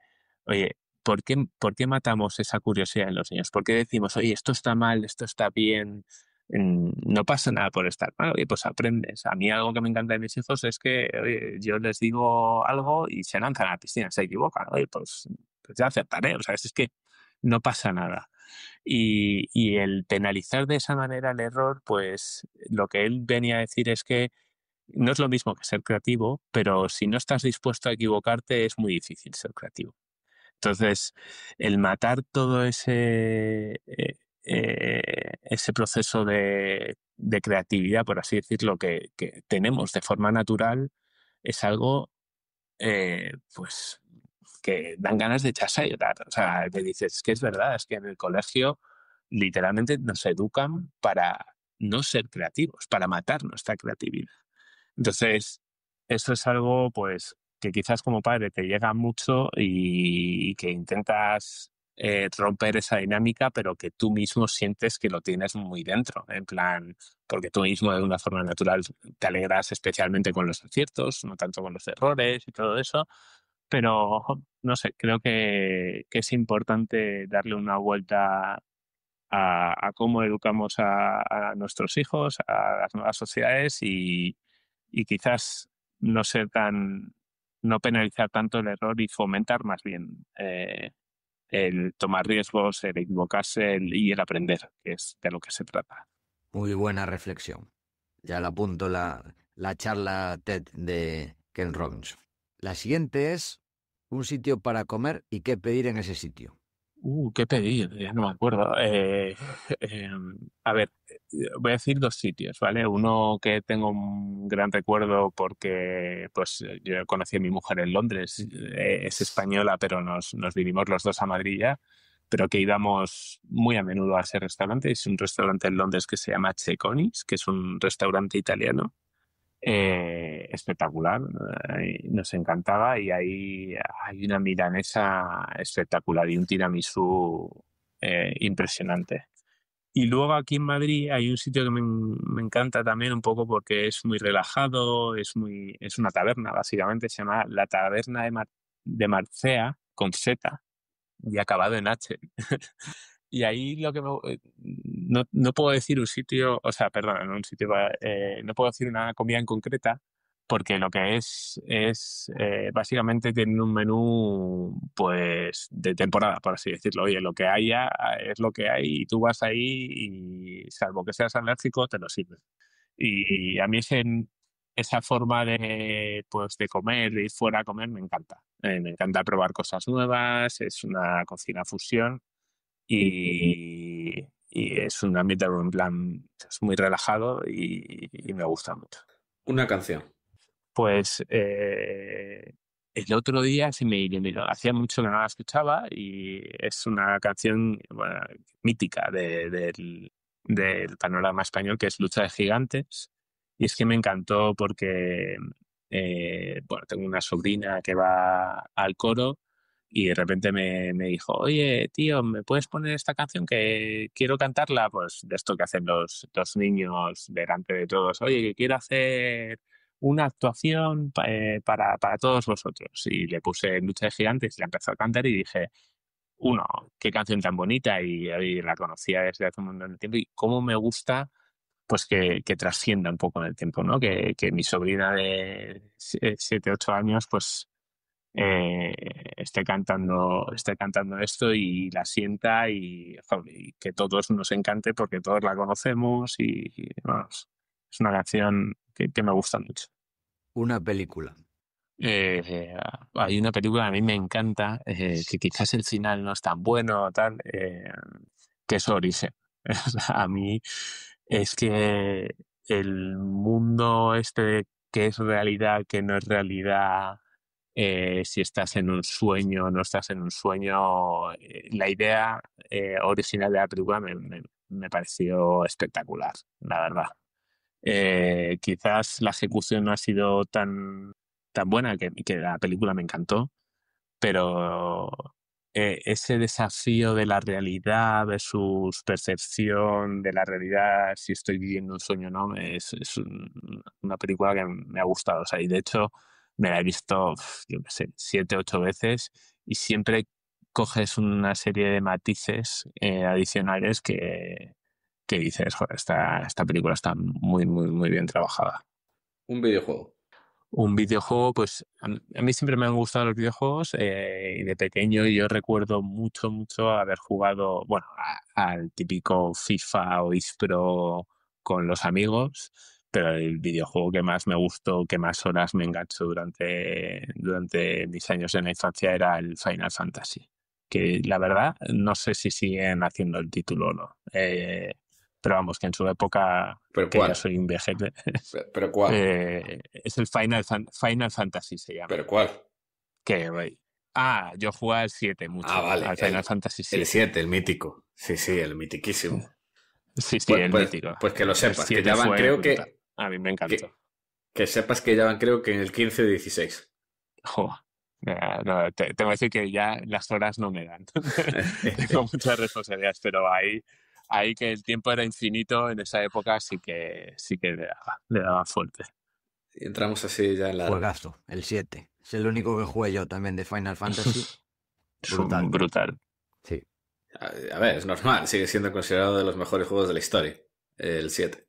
oye, por qué matamos esa curiosidad en los niños? ¿Por qué decimos, oye, esto está mal, esto está bien? No pasa nada por estar mal, oye, pues aprendes. A mí algo que me encanta de mis hijos es que, oye, yo les digo algo y se lanzan a la piscina, se equivocan, oye, pues ya aceptaré, o sea, es que no pasa nada. Y el penalizar de esa manera el error, pues lo que él venía a decir es que no es lo mismo que ser creativo, pero si no estás dispuesto a equivocarte es muy difícil ser creativo. Entonces, el matar todo ese proceso de creatividad, por así decirlo, que tenemos de forma natural, es algo pues que dan ganas de echarse a llorar. O sea, te dices, es que es verdad, es que en el colegio literalmente nos educan para no ser creativos, para matar nuestra creatividad. Entonces, eso es algo pues que quizás como padre te llega mucho y que intentas romper esa dinámica, pero que tú mismo sientes que lo tienes muy dentro, en plan, porque tú mismo de una forma natural te alegras especialmente con los aciertos, no tanto con los errores y todo eso, pero no sé, creo que es importante darle una vuelta a cómo educamos a nuestros hijos, a las nuevas sociedades y quizás no ser no penalizar tanto el error y fomentar más bien el tomar riesgos, el equivocarse y el aprender, que es de lo que se trata.
Muy buena reflexión. Ya le apunto la charla TED de Ken Robinson. La siguiente es un sitio para comer y qué pedir en ese sitio.
¿Qué pedir? Ya no me acuerdo. A ver, voy a decir dos sitios, ¿vale? Uno que tengo un gran recuerdo porque pues yo conocí a mi mujer en Londres, es española, pero nos vinimos los dos a Madrid ya, pero que íbamos muy a menudo a ese restaurante. Es un restaurante en Londres que se llama Ceconis, que es un restaurante italiano. Espectacular, nos encantaba y ahí hay una milanesa espectacular y un tiramisú impresionante. Y luego aquí en Madrid hay un sitio que me encanta también un poco porque es muy relajado, es una taberna básicamente, se llama la Taberna de Marcea con Z y acabado en H. Y ahí no puedo decir un sitio, o sea, perdón, no un sitio, no puedo decir una comida en concreta, porque lo que es básicamente tienen un menú pues de temporada, por así decirlo. Oye, lo que haya es lo que hay y tú vas ahí y salvo que seas alérgico, te lo sirves. Y a mí esa forma pues, de comer, de ir fuera a comer, me encanta. Me encanta probar cosas nuevas, es una cocina fusión y es un ambiente en plan es muy relajado y me gusta mucho.
Una canción.
Pues el otro día hacía mucho que no la escuchaba y es una canción bueno, mítica del panorama español, que es Lucha de Gigantes. Y es que me encantó porque, bueno, tengo una sobrina que va al coro y de repente me dijo, oye, tío, ¿me puedes poner esta canción que quiero cantarla? Pues de esto que hacen los niños delante de todos. Oye, que quiero hacer una actuación para todos vosotros. Y le puse Lucha de Gigantes y la empezó a cantar y dije, uno, qué canción tan bonita y la conocía desde hace un montón de tiempo y cómo me gusta pues que trascienda un poco en el tiempo, ¿no? Que mi sobrina de 7, 8 años pues eh, esté cantando esto y la sienta joder, y que todos nos encante porque todos la conocemos vamos, es una canción que me gusta mucho.
Una película.
Hay una película que a mí me encanta, que quizás el final no es tan bueno o tal, que es Origen. O sea, a mí es que el mundo este que es realidad, que no es realidad, si estás en un sueño o no estás en un sueño, la idea original de la película me pareció espectacular, la verdad. Quizás la ejecución no ha sido tan buena que la película me encantó, pero ese desafío de la realidad versus percepción de la realidad, si estoy viviendo un sueño o no, es una película que me ha gustado. O sea, y de hecho me la he visto, yo qué sé, 7, 8 veces y siempre coges una serie de matices adicionales que dices, joder, esta película está muy, muy, muy bien trabajada.
Un videojuego.
Un videojuego, pues a mí siempre me han gustado los videojuegos y de pequeño yo recuerdo mucho, mucho haber jugado, bueno, al típico FIFA o eSpro con los amigos, pero el videojuego que más me gustó, que más horas me enganchó durante mis años en la infancia era el Final Fantasy, que la verdad no sé si siguen haciendo el título o no. Pero vamos, que en su época,
¿Pero
que ya
cuál?
soy un vejete,
¿Pero cuál?
es el Final Fantasy se llama.
¿Pero cuál?
Que, güey. Yo jugué al 7 mucho,
Vale,
al Final Fantasy
el
7.
7, el mítico. Sí, sí, el mitiquísimo.
Sí,
Pues,
el
pues,
mítico.
pues que lo
El
sepas, que
7
ya van,
fue
creo
brutal. A mí me encantó.
que sepas que ya van, creo que en el 15 o 16.
Jo, no, tengo que decir que ya las horas no me dan. Tengo muchas responsabilidades, pero ahí que el tiempo era infinito en esa época sí que le daba fuerte.
Y entramos así ya en la...
Juegazo, el 7. Es el único que jugué yo también de Final Fantasy. Brutal.
Brutal.
Sí.
A ver, es normal, sigue siendo considerado de los mejores juegos de la historia, el 7.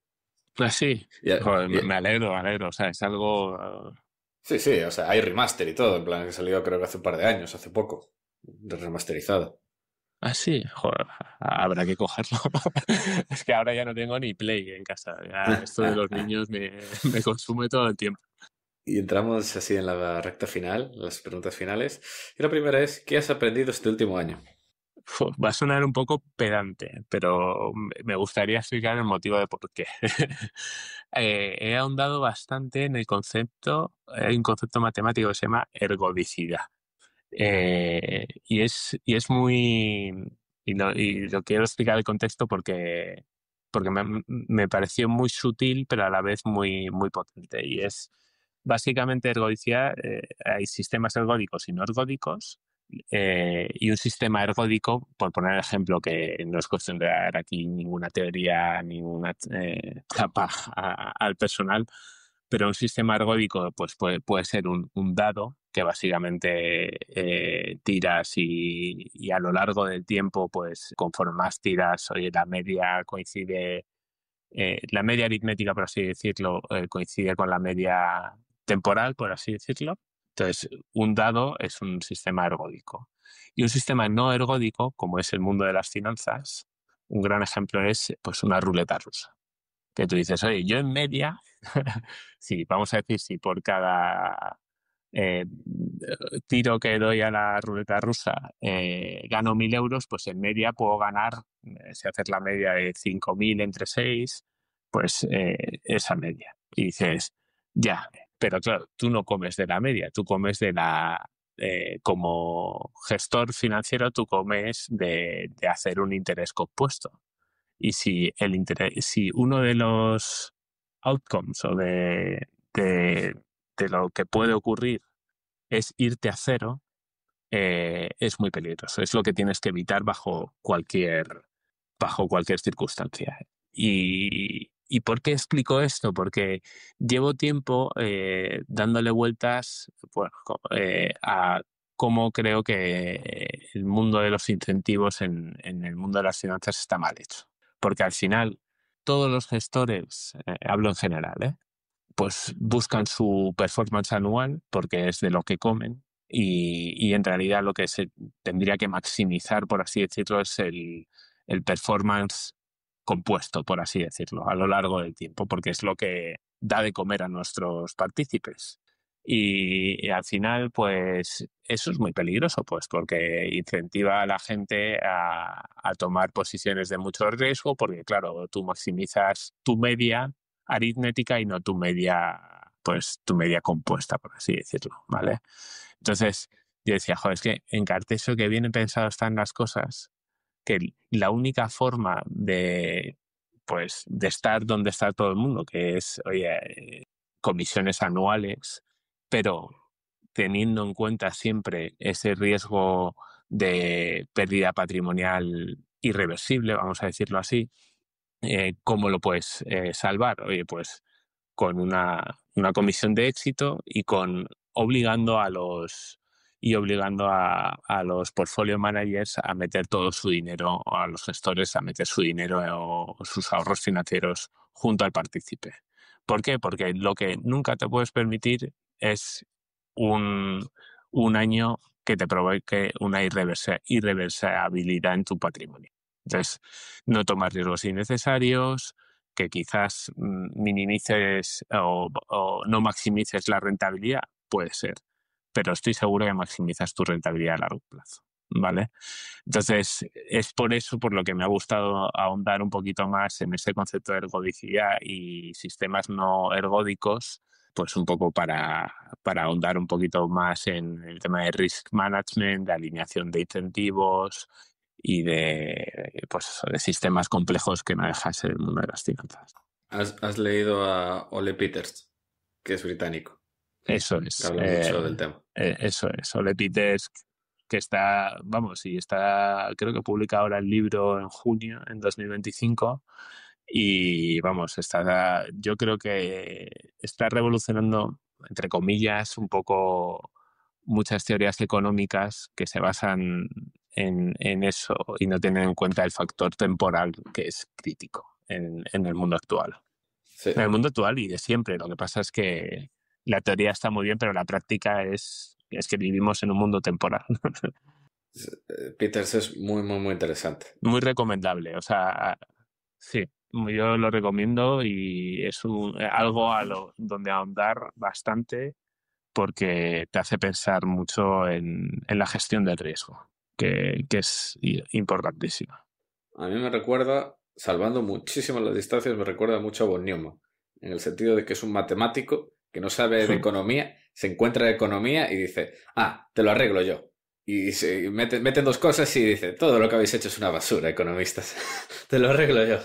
Sí, joder, me alegro. O sea, es algo...
Sí, sí, o sea, hay remaster y todo, en plan que salió creo que hace un par de años, hace poco, remasterizado.
Sí, joder, habrá que cogerlo. Es que ahora ya no tengo ni Play en casa. Ya esto de los niños me consume todo el tiempo.
Y entramos así en la recta final, las preguntas finales. Y la primera es, ¿qué has aprendido este último año?
Va a sonar un poco pedante, pero me gustaría explicar el motivo de por qué. He ahondado bastante en el concepto, hay un concepto matemático que se llama ergodicidad. Y es muy... Y lo quiero explicar el contexto porque me pareció muy sutil, pero a la vez muy, muy potente. Y es básicamente ergodicidad, hay sistemas ergódicos y no ergódicos. Y un sistema ergódico, por poner el ejemplo, que no es cuestión de dar aquí ninguna teoría, ninguna trampa al personal, pero un sistema ergódico pues puede ser un dado que básicamente tiras y a lo largo del tiempo, pues conforme más tiras, oye, la media coincide, la media aritmética, por así decirlo, coincide con la media temporal, por así decirlo. Entonces, un dado es un sistema ergódico. Y un sistema no ergódico, como es el mundo de las finanzas, un gran ejemplo es pues una ruleta rusa. Que tú dices, oye, yo en media, sí, vamos a decir, si por cada eh, tiro que doy a la ruleta rusa gano 1.000 euros, pues en media puedo ganar, si haces la media de 5.000 entre 6, pues esa media. Y dices, ya, pero claro, tú no comes de la media, tú comes como gestor financiero, tú comes de hacer un interés compuesto. Y si uno de los outcomes o de lo que puede ocurrir es irte a cero, es muy peligroso. Es lo que tienes que evitar bajo cualquier circunstancia. ¿Y por qué explico esto? Porque llevo tiempo dándole vueltas, bueno, a cómo creo que el mundo de los incentivos en el mundo de las finanzas está mal hecho. Porque al final todos los gestores, hablo en general, pues buscan su performance anual porque es de lo que comen y en realidad lo que se tendría que maximizar, por así decirlo, es el performance compuesto, por así decirlo, a lo largo del tiempo, porque es lo que da de comer a nuestros partícipes. Y al final, pues eso es muy peligroso, pues porque incentiva a la gente a tomar posiciones de mucho riesgo, porque claro, tú maximizas tu media aritmética y no tu media, pues tu media compuesta, por así decirlo, ¿vale? Entonces yo decía, joder, es que en Cartesio que bien pensado están las cosas, que la única forma pues, de estar donde está todo el mundo, que es, oye, comisiones anuales, pero teniendo en cuenta siempre ese riesgo de pérdida patrimonial irreversible, vamos a decirlo así, ¿cómo lo puedes salvar? Oye, pues con una comisión de éxito y obligando a los portfolio managers a meter todo su dinero, o a los gestores a meter su dinero o sus ahorros financieros junto al partícipe. ¿Por qué? Porque lo que nunca te puedes permitir es un, un año que te provoque una irreversibilidad en tu patrimonio. Entonces, no tomar riesgos innecesarios, que quizás minimices o no maximices la rentabilidad, puede ser, pero estoy seguro que maximizas tu rentabilidad a largo plazo, ¿vale? Entonces, es por eso por lo que me ha gustado ahondar un poquito más en ese concepto de ergodicidad y sistemas no ergódicos, pues un poco para ahondar un poquito más en el tema de risk management, de alineación de incentivos y de sistemas complejos que no deja de ser el mundo de las finanzas.
¿Has leído a Ole Peters, que es británico?
Eso
Que
es.
habla mucho del tema.
Eso es. Ole Peters, que creo que publica ahora el libro en junio, en 2025. Y vamos, yo creo que está revolucionando, entre comillas, un poco muchas teorías económicas que se basan en eso y no tienen en cuenta el factor temporal que es crítico en el mundo actual.
Sí.
En el mundo actual y de siempre. Lo que pasa es que la teoría está muy bien, pero la práctica es que vivimos en un mundo temporal.
Peters es muy, muy, muy interesante.
Muy recomendable. O sea, sí, yo lo recomiendo y es algo donde ahondar bastante porque te hace pensar mucho en la gestión del riesgo, que es importantísima.
A mí me recuerda, salvando muchísimo las distancias, me recuerda mucho a von Neumann, en el sentido de que es un matemático que no sabe de economía, se encuentra de economía y dice, te lo arreglo yo. Y se meten dos cosas y dice, todo lo que habéis hecho es una basura, economistas. Te lo arreglo yo.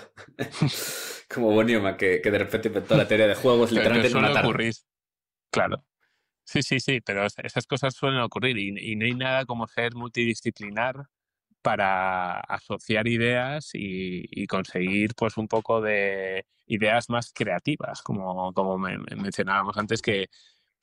Como von Neumann, que de repente inventó la teoría de juegos literalmente en una tarde.
Ocurrir. Claro. Sí, pero esas cosas suelen ocurrir y no hay nada como ser multidisciplinar para asociar ideas y conseguir pues un poco de ideas más creativas, como mencionábamos antes, que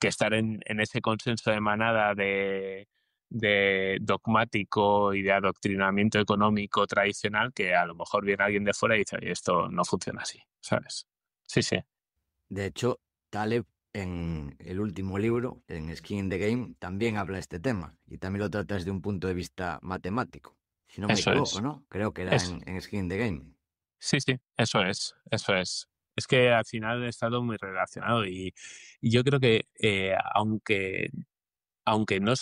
estar en ese consenso de manada de dogmático y de adoctrinamiento económico tradicional, que a lo mejor viene alguien de fuera y dice, oye, esto no funciona así, ¿sabes? Sí.
De hecho, Taleb, en el último libro, en Skin in the Game, también habla de este tema y también lo trata desde un punto de vista matemático. Si no me equivoco, ¿no? Creo que era en Skin in the Game.
Sí, eso es. Es que al final he estado muy relacionado y yo creo que aunque no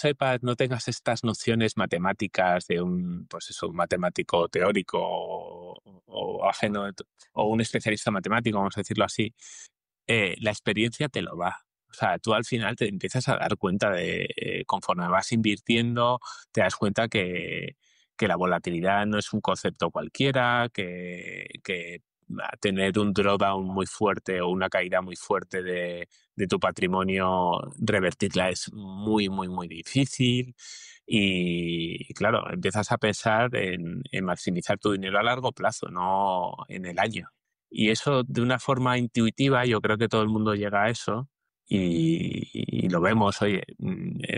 tengas estas nociones matemáticas de un matemático teórico o ajeno o un especialista matemático, vamos a decirlo así, la experiencia te lo da. O sea, tú al final te empiezas a dar cuenta conforme vas invirtiendo, te das cuenta que la volatilidad no es un concepto cualquiera, que tener un drawdown muy fuerte o una caída muy fuerte de tu patrimonio, revertirla es muy, muy, muy difícil. Y claro, empiezas a pensar en maximizar tu dinero a largo plazo, no en el año. Y eso de una forma intuitiva, yo creo que todo el mundo llega a eso y lo vemos, oye,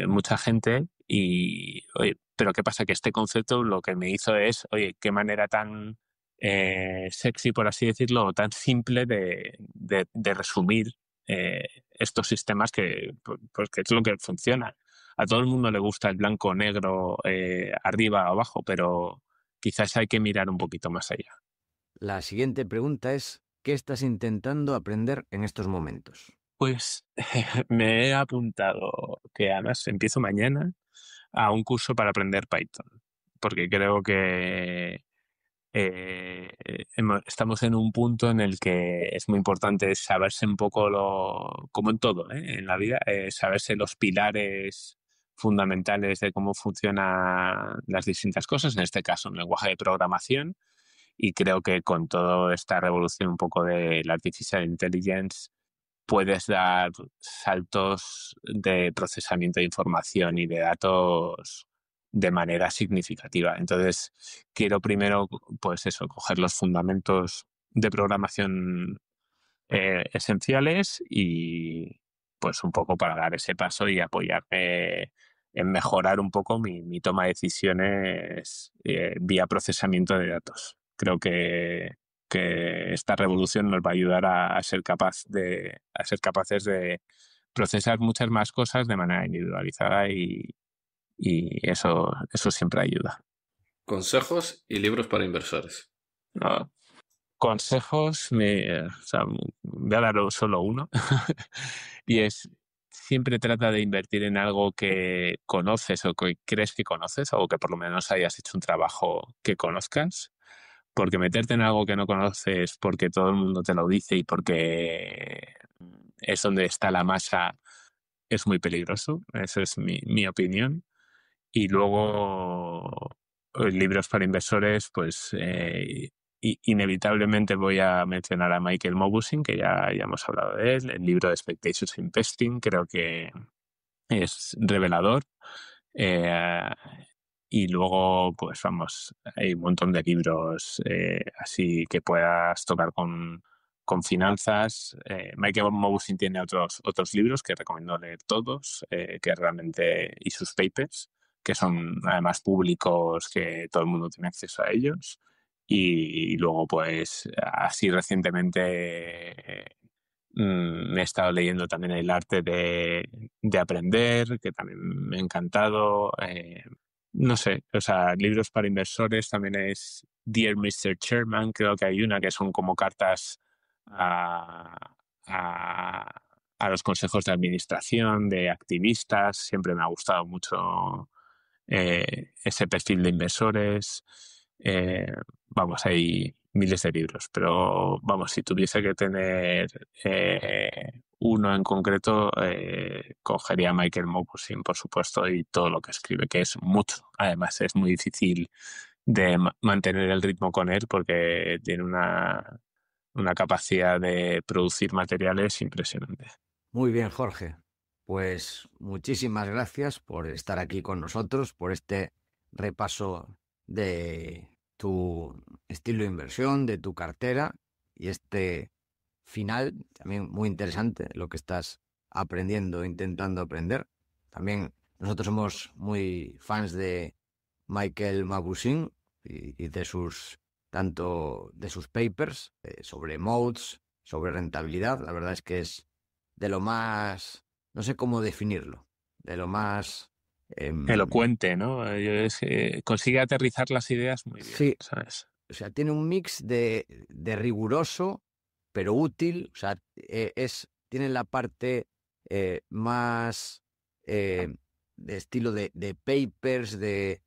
mucha gente y, oye, pero ¿qué pasa? Que este concepto lo que me hizo es, oye, qué manera tan sexy, por así decirlo, o tan simple de resumir estos sistemas pues que es lo que funciona. A todo el mundo le gusta el blanco, negro, arriba o abajo, pero quizás hay que mirar un poquito más allá.
La siguiente pregunta es, ¿qué estás intentando aprender en estos momentos?
Pues me he apuntado, que además empiezo mañana, a un curso para aprender Python, porque creo que estamos en un punto en el que es muy importante saberse un poco como en todo, en la vida, saberse los pilares fundamentales de cómo funcionan las distintas cosas, en este caso un lenguaje de programación, y creo que con toda esta revolución un poco de la artificial intelligence puedes dar saltos de procesamiento de información y de datos de manera significativa. Entonces, quiero primero, pues eso, coger los fundamentos de programación esenciales y pues un poco para dar ese paso y apoyarme en mejorar un poco mi toma de decisiones vía procesamiento de datos. Creo que esta revolución nos va a ayudar a ser capaces de procesar muchas más cosas de manera individualizada y eso siempre ayuda.
Consejos y libros para inversores.
¿No? Consejos, o sea, voy a dar solo uno y es siempre trata de invertir en algo que conoces o que crees que conoces o que por lo menos hayas hecho un trabajo que conozcas, porque meterte en algo que no conoces porque todo el mundo te lo dice y porque es donde está la masa es muy peligroso. Esa es mi opinión. Y luego libros para inversores, pues inevitablemente voy a mencionar a Michael Mauboussin, que ya hemos hablado de él. El libro de Expectations Investing creo que es revelador. Y luego, pues vamos, hay un montón de libros así que puedas tocar con finanzas. Michael Mauboussin tiene otros libros que recomiendo leer todos, que realmente, y sus papers, que son además públicos, que todo el mundo tiene acceso a ellos. Y luego, pues, así recientemente me he estado leyendo también El arte de aprender, que también me ha encantado. No sé, o sea, libros para inversores también es Dear Mr. Chairman, creo que hay una que son como cartas a, a, a los consejos de administración, de activistas. Siempre me ha gustado mucho ese perfil de inversores. Vamos, hay miles de libros, pero vamos, si tuviese que tener uno en concreto, cogería a Michael Mauboussin, por supuesto, y todo lo que escribe, que es mucho. Además, es muy difícil de mantener el ritmo con él porque tiene una capacidad de producir materiales impresionante.
Muy bien, Jorge. Pues muchísimas gracias por estar aquí con nosotros, por este repaso de tu estilo de inversión, de tu cartera y este final también muy interesante, lo que estás aprendiendo, intentando aprender. También nosotros somos muy fans de Michael Mauboussin y de tanto de sus papers sobre modes, sobre rentabilidad. La verdad es que es de lo más, no sé cómo definirlo, de lo más...
Elocuente, ¿no? Consigue aterrizar las ideas muy bien,
sí,
¿sabes?
o sea, tiene un mix de riguroso, pero útil. O sea, tiene la parte más de estilo de papers, de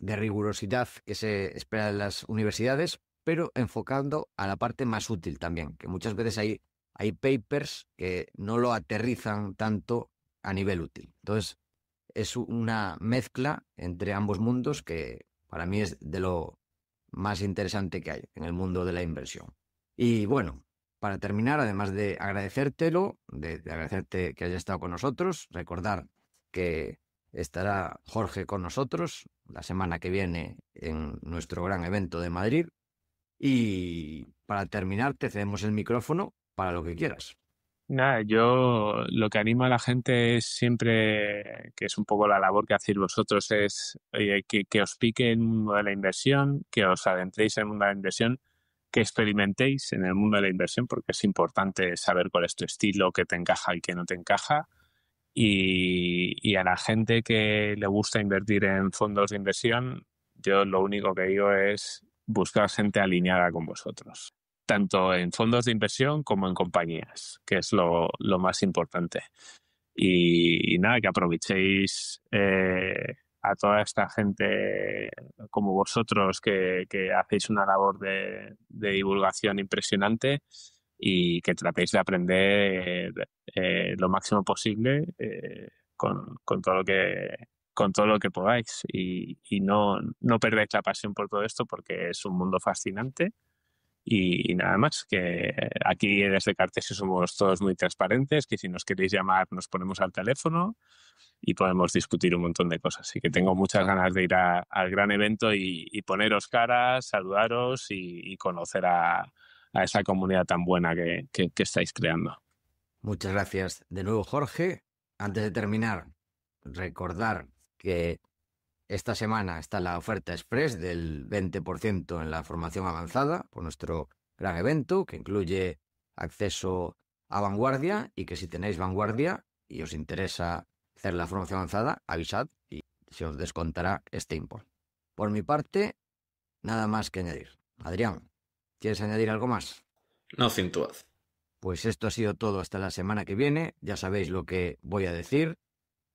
rigurosidad que se espera en las universidades, pero enfocando a la parte más útil también, que muchas veces hay papers que no lo aterrizan tanto a nivel útil. Entonces, es una mezcla entre ambos mundos que para mí es de lo más interesante que hay en el mundo de la inversión. Y bueno, para terminar, además de agradecértelo, de agradecerte que hayas estado con nosotros, recordar que estará Jorge con nosotros la semana que viene en nuestro gran evento de Madrid. Y para terminar, te cedemos el micrófono para lo que quieras.
Nada, yo lo que animo a la gente es siempre, que es un poco la labor que hacéis vosotros, es que os pique el mundo de la inversión, que os adentréis en el mundo de la inversión, que experimentéis en el mundo de la inversión, porque es importante saber cuál es tu estilo, qué te encaja y qué no te encaja. Y a la gente que le gusta invertir en fondos de inversión, yo lo único que digo es buscar gente alineada con vosotros, tanto en fondos de inversión como en compañías, que es lo más importante. Y nada, que aprovechéis a toda esta gente como vosotros que hacéis una labor de divulgación impresionante y que tratéis de aprender lo máximo posible con todo lo que podáis y no perdáis la pasión por todo esto porque es un mundo fascinante. Y nada más, que aquí desde Cartesio somos todos muy transparentes, que si nos queréis llamar nos ponemos al teléfono y podemos discutir un montón de cosas. Así que tengo muchas ganas de ir al gran evento y poneros caras, saludaros y conocer a esa comunidad tan buena que estáis creando.
Muchas gracias de nuevo, Jorge. Antes de terminar, recordar que esta semana está la oferta express del 20% en la formación avanzada por nuestro gran evento, que incluye acceso a Vanguardia y que si tenéis Vanguardia y os interesa hacer la formación avanzada, avisad y se os descontará este importe. Por mi parte, nada más que añadir. Adrián, ¿quieres añadir algo más?
No, cintuad.
Pues esto ha sido todo hasta la semana que viene. Ya sabéis lo que voy a decir,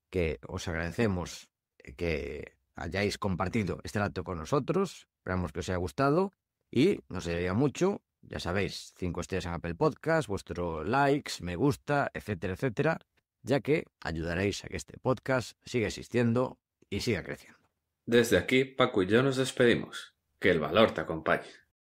que os agradecemos que hayáis compartido este rato con nosotros. Esperamos que os haya gustado y nos ayudaría mucho. Ya sabéis, 5 estrellas en Apple Podcast, vuestros likes, me gusta, etcétera, etcétera, ya que ayudaréis a que este podcast siga existiendo y siga creciendo.
Desde aquí, Paco y yo nos despedimos. Que el valor te acompañe.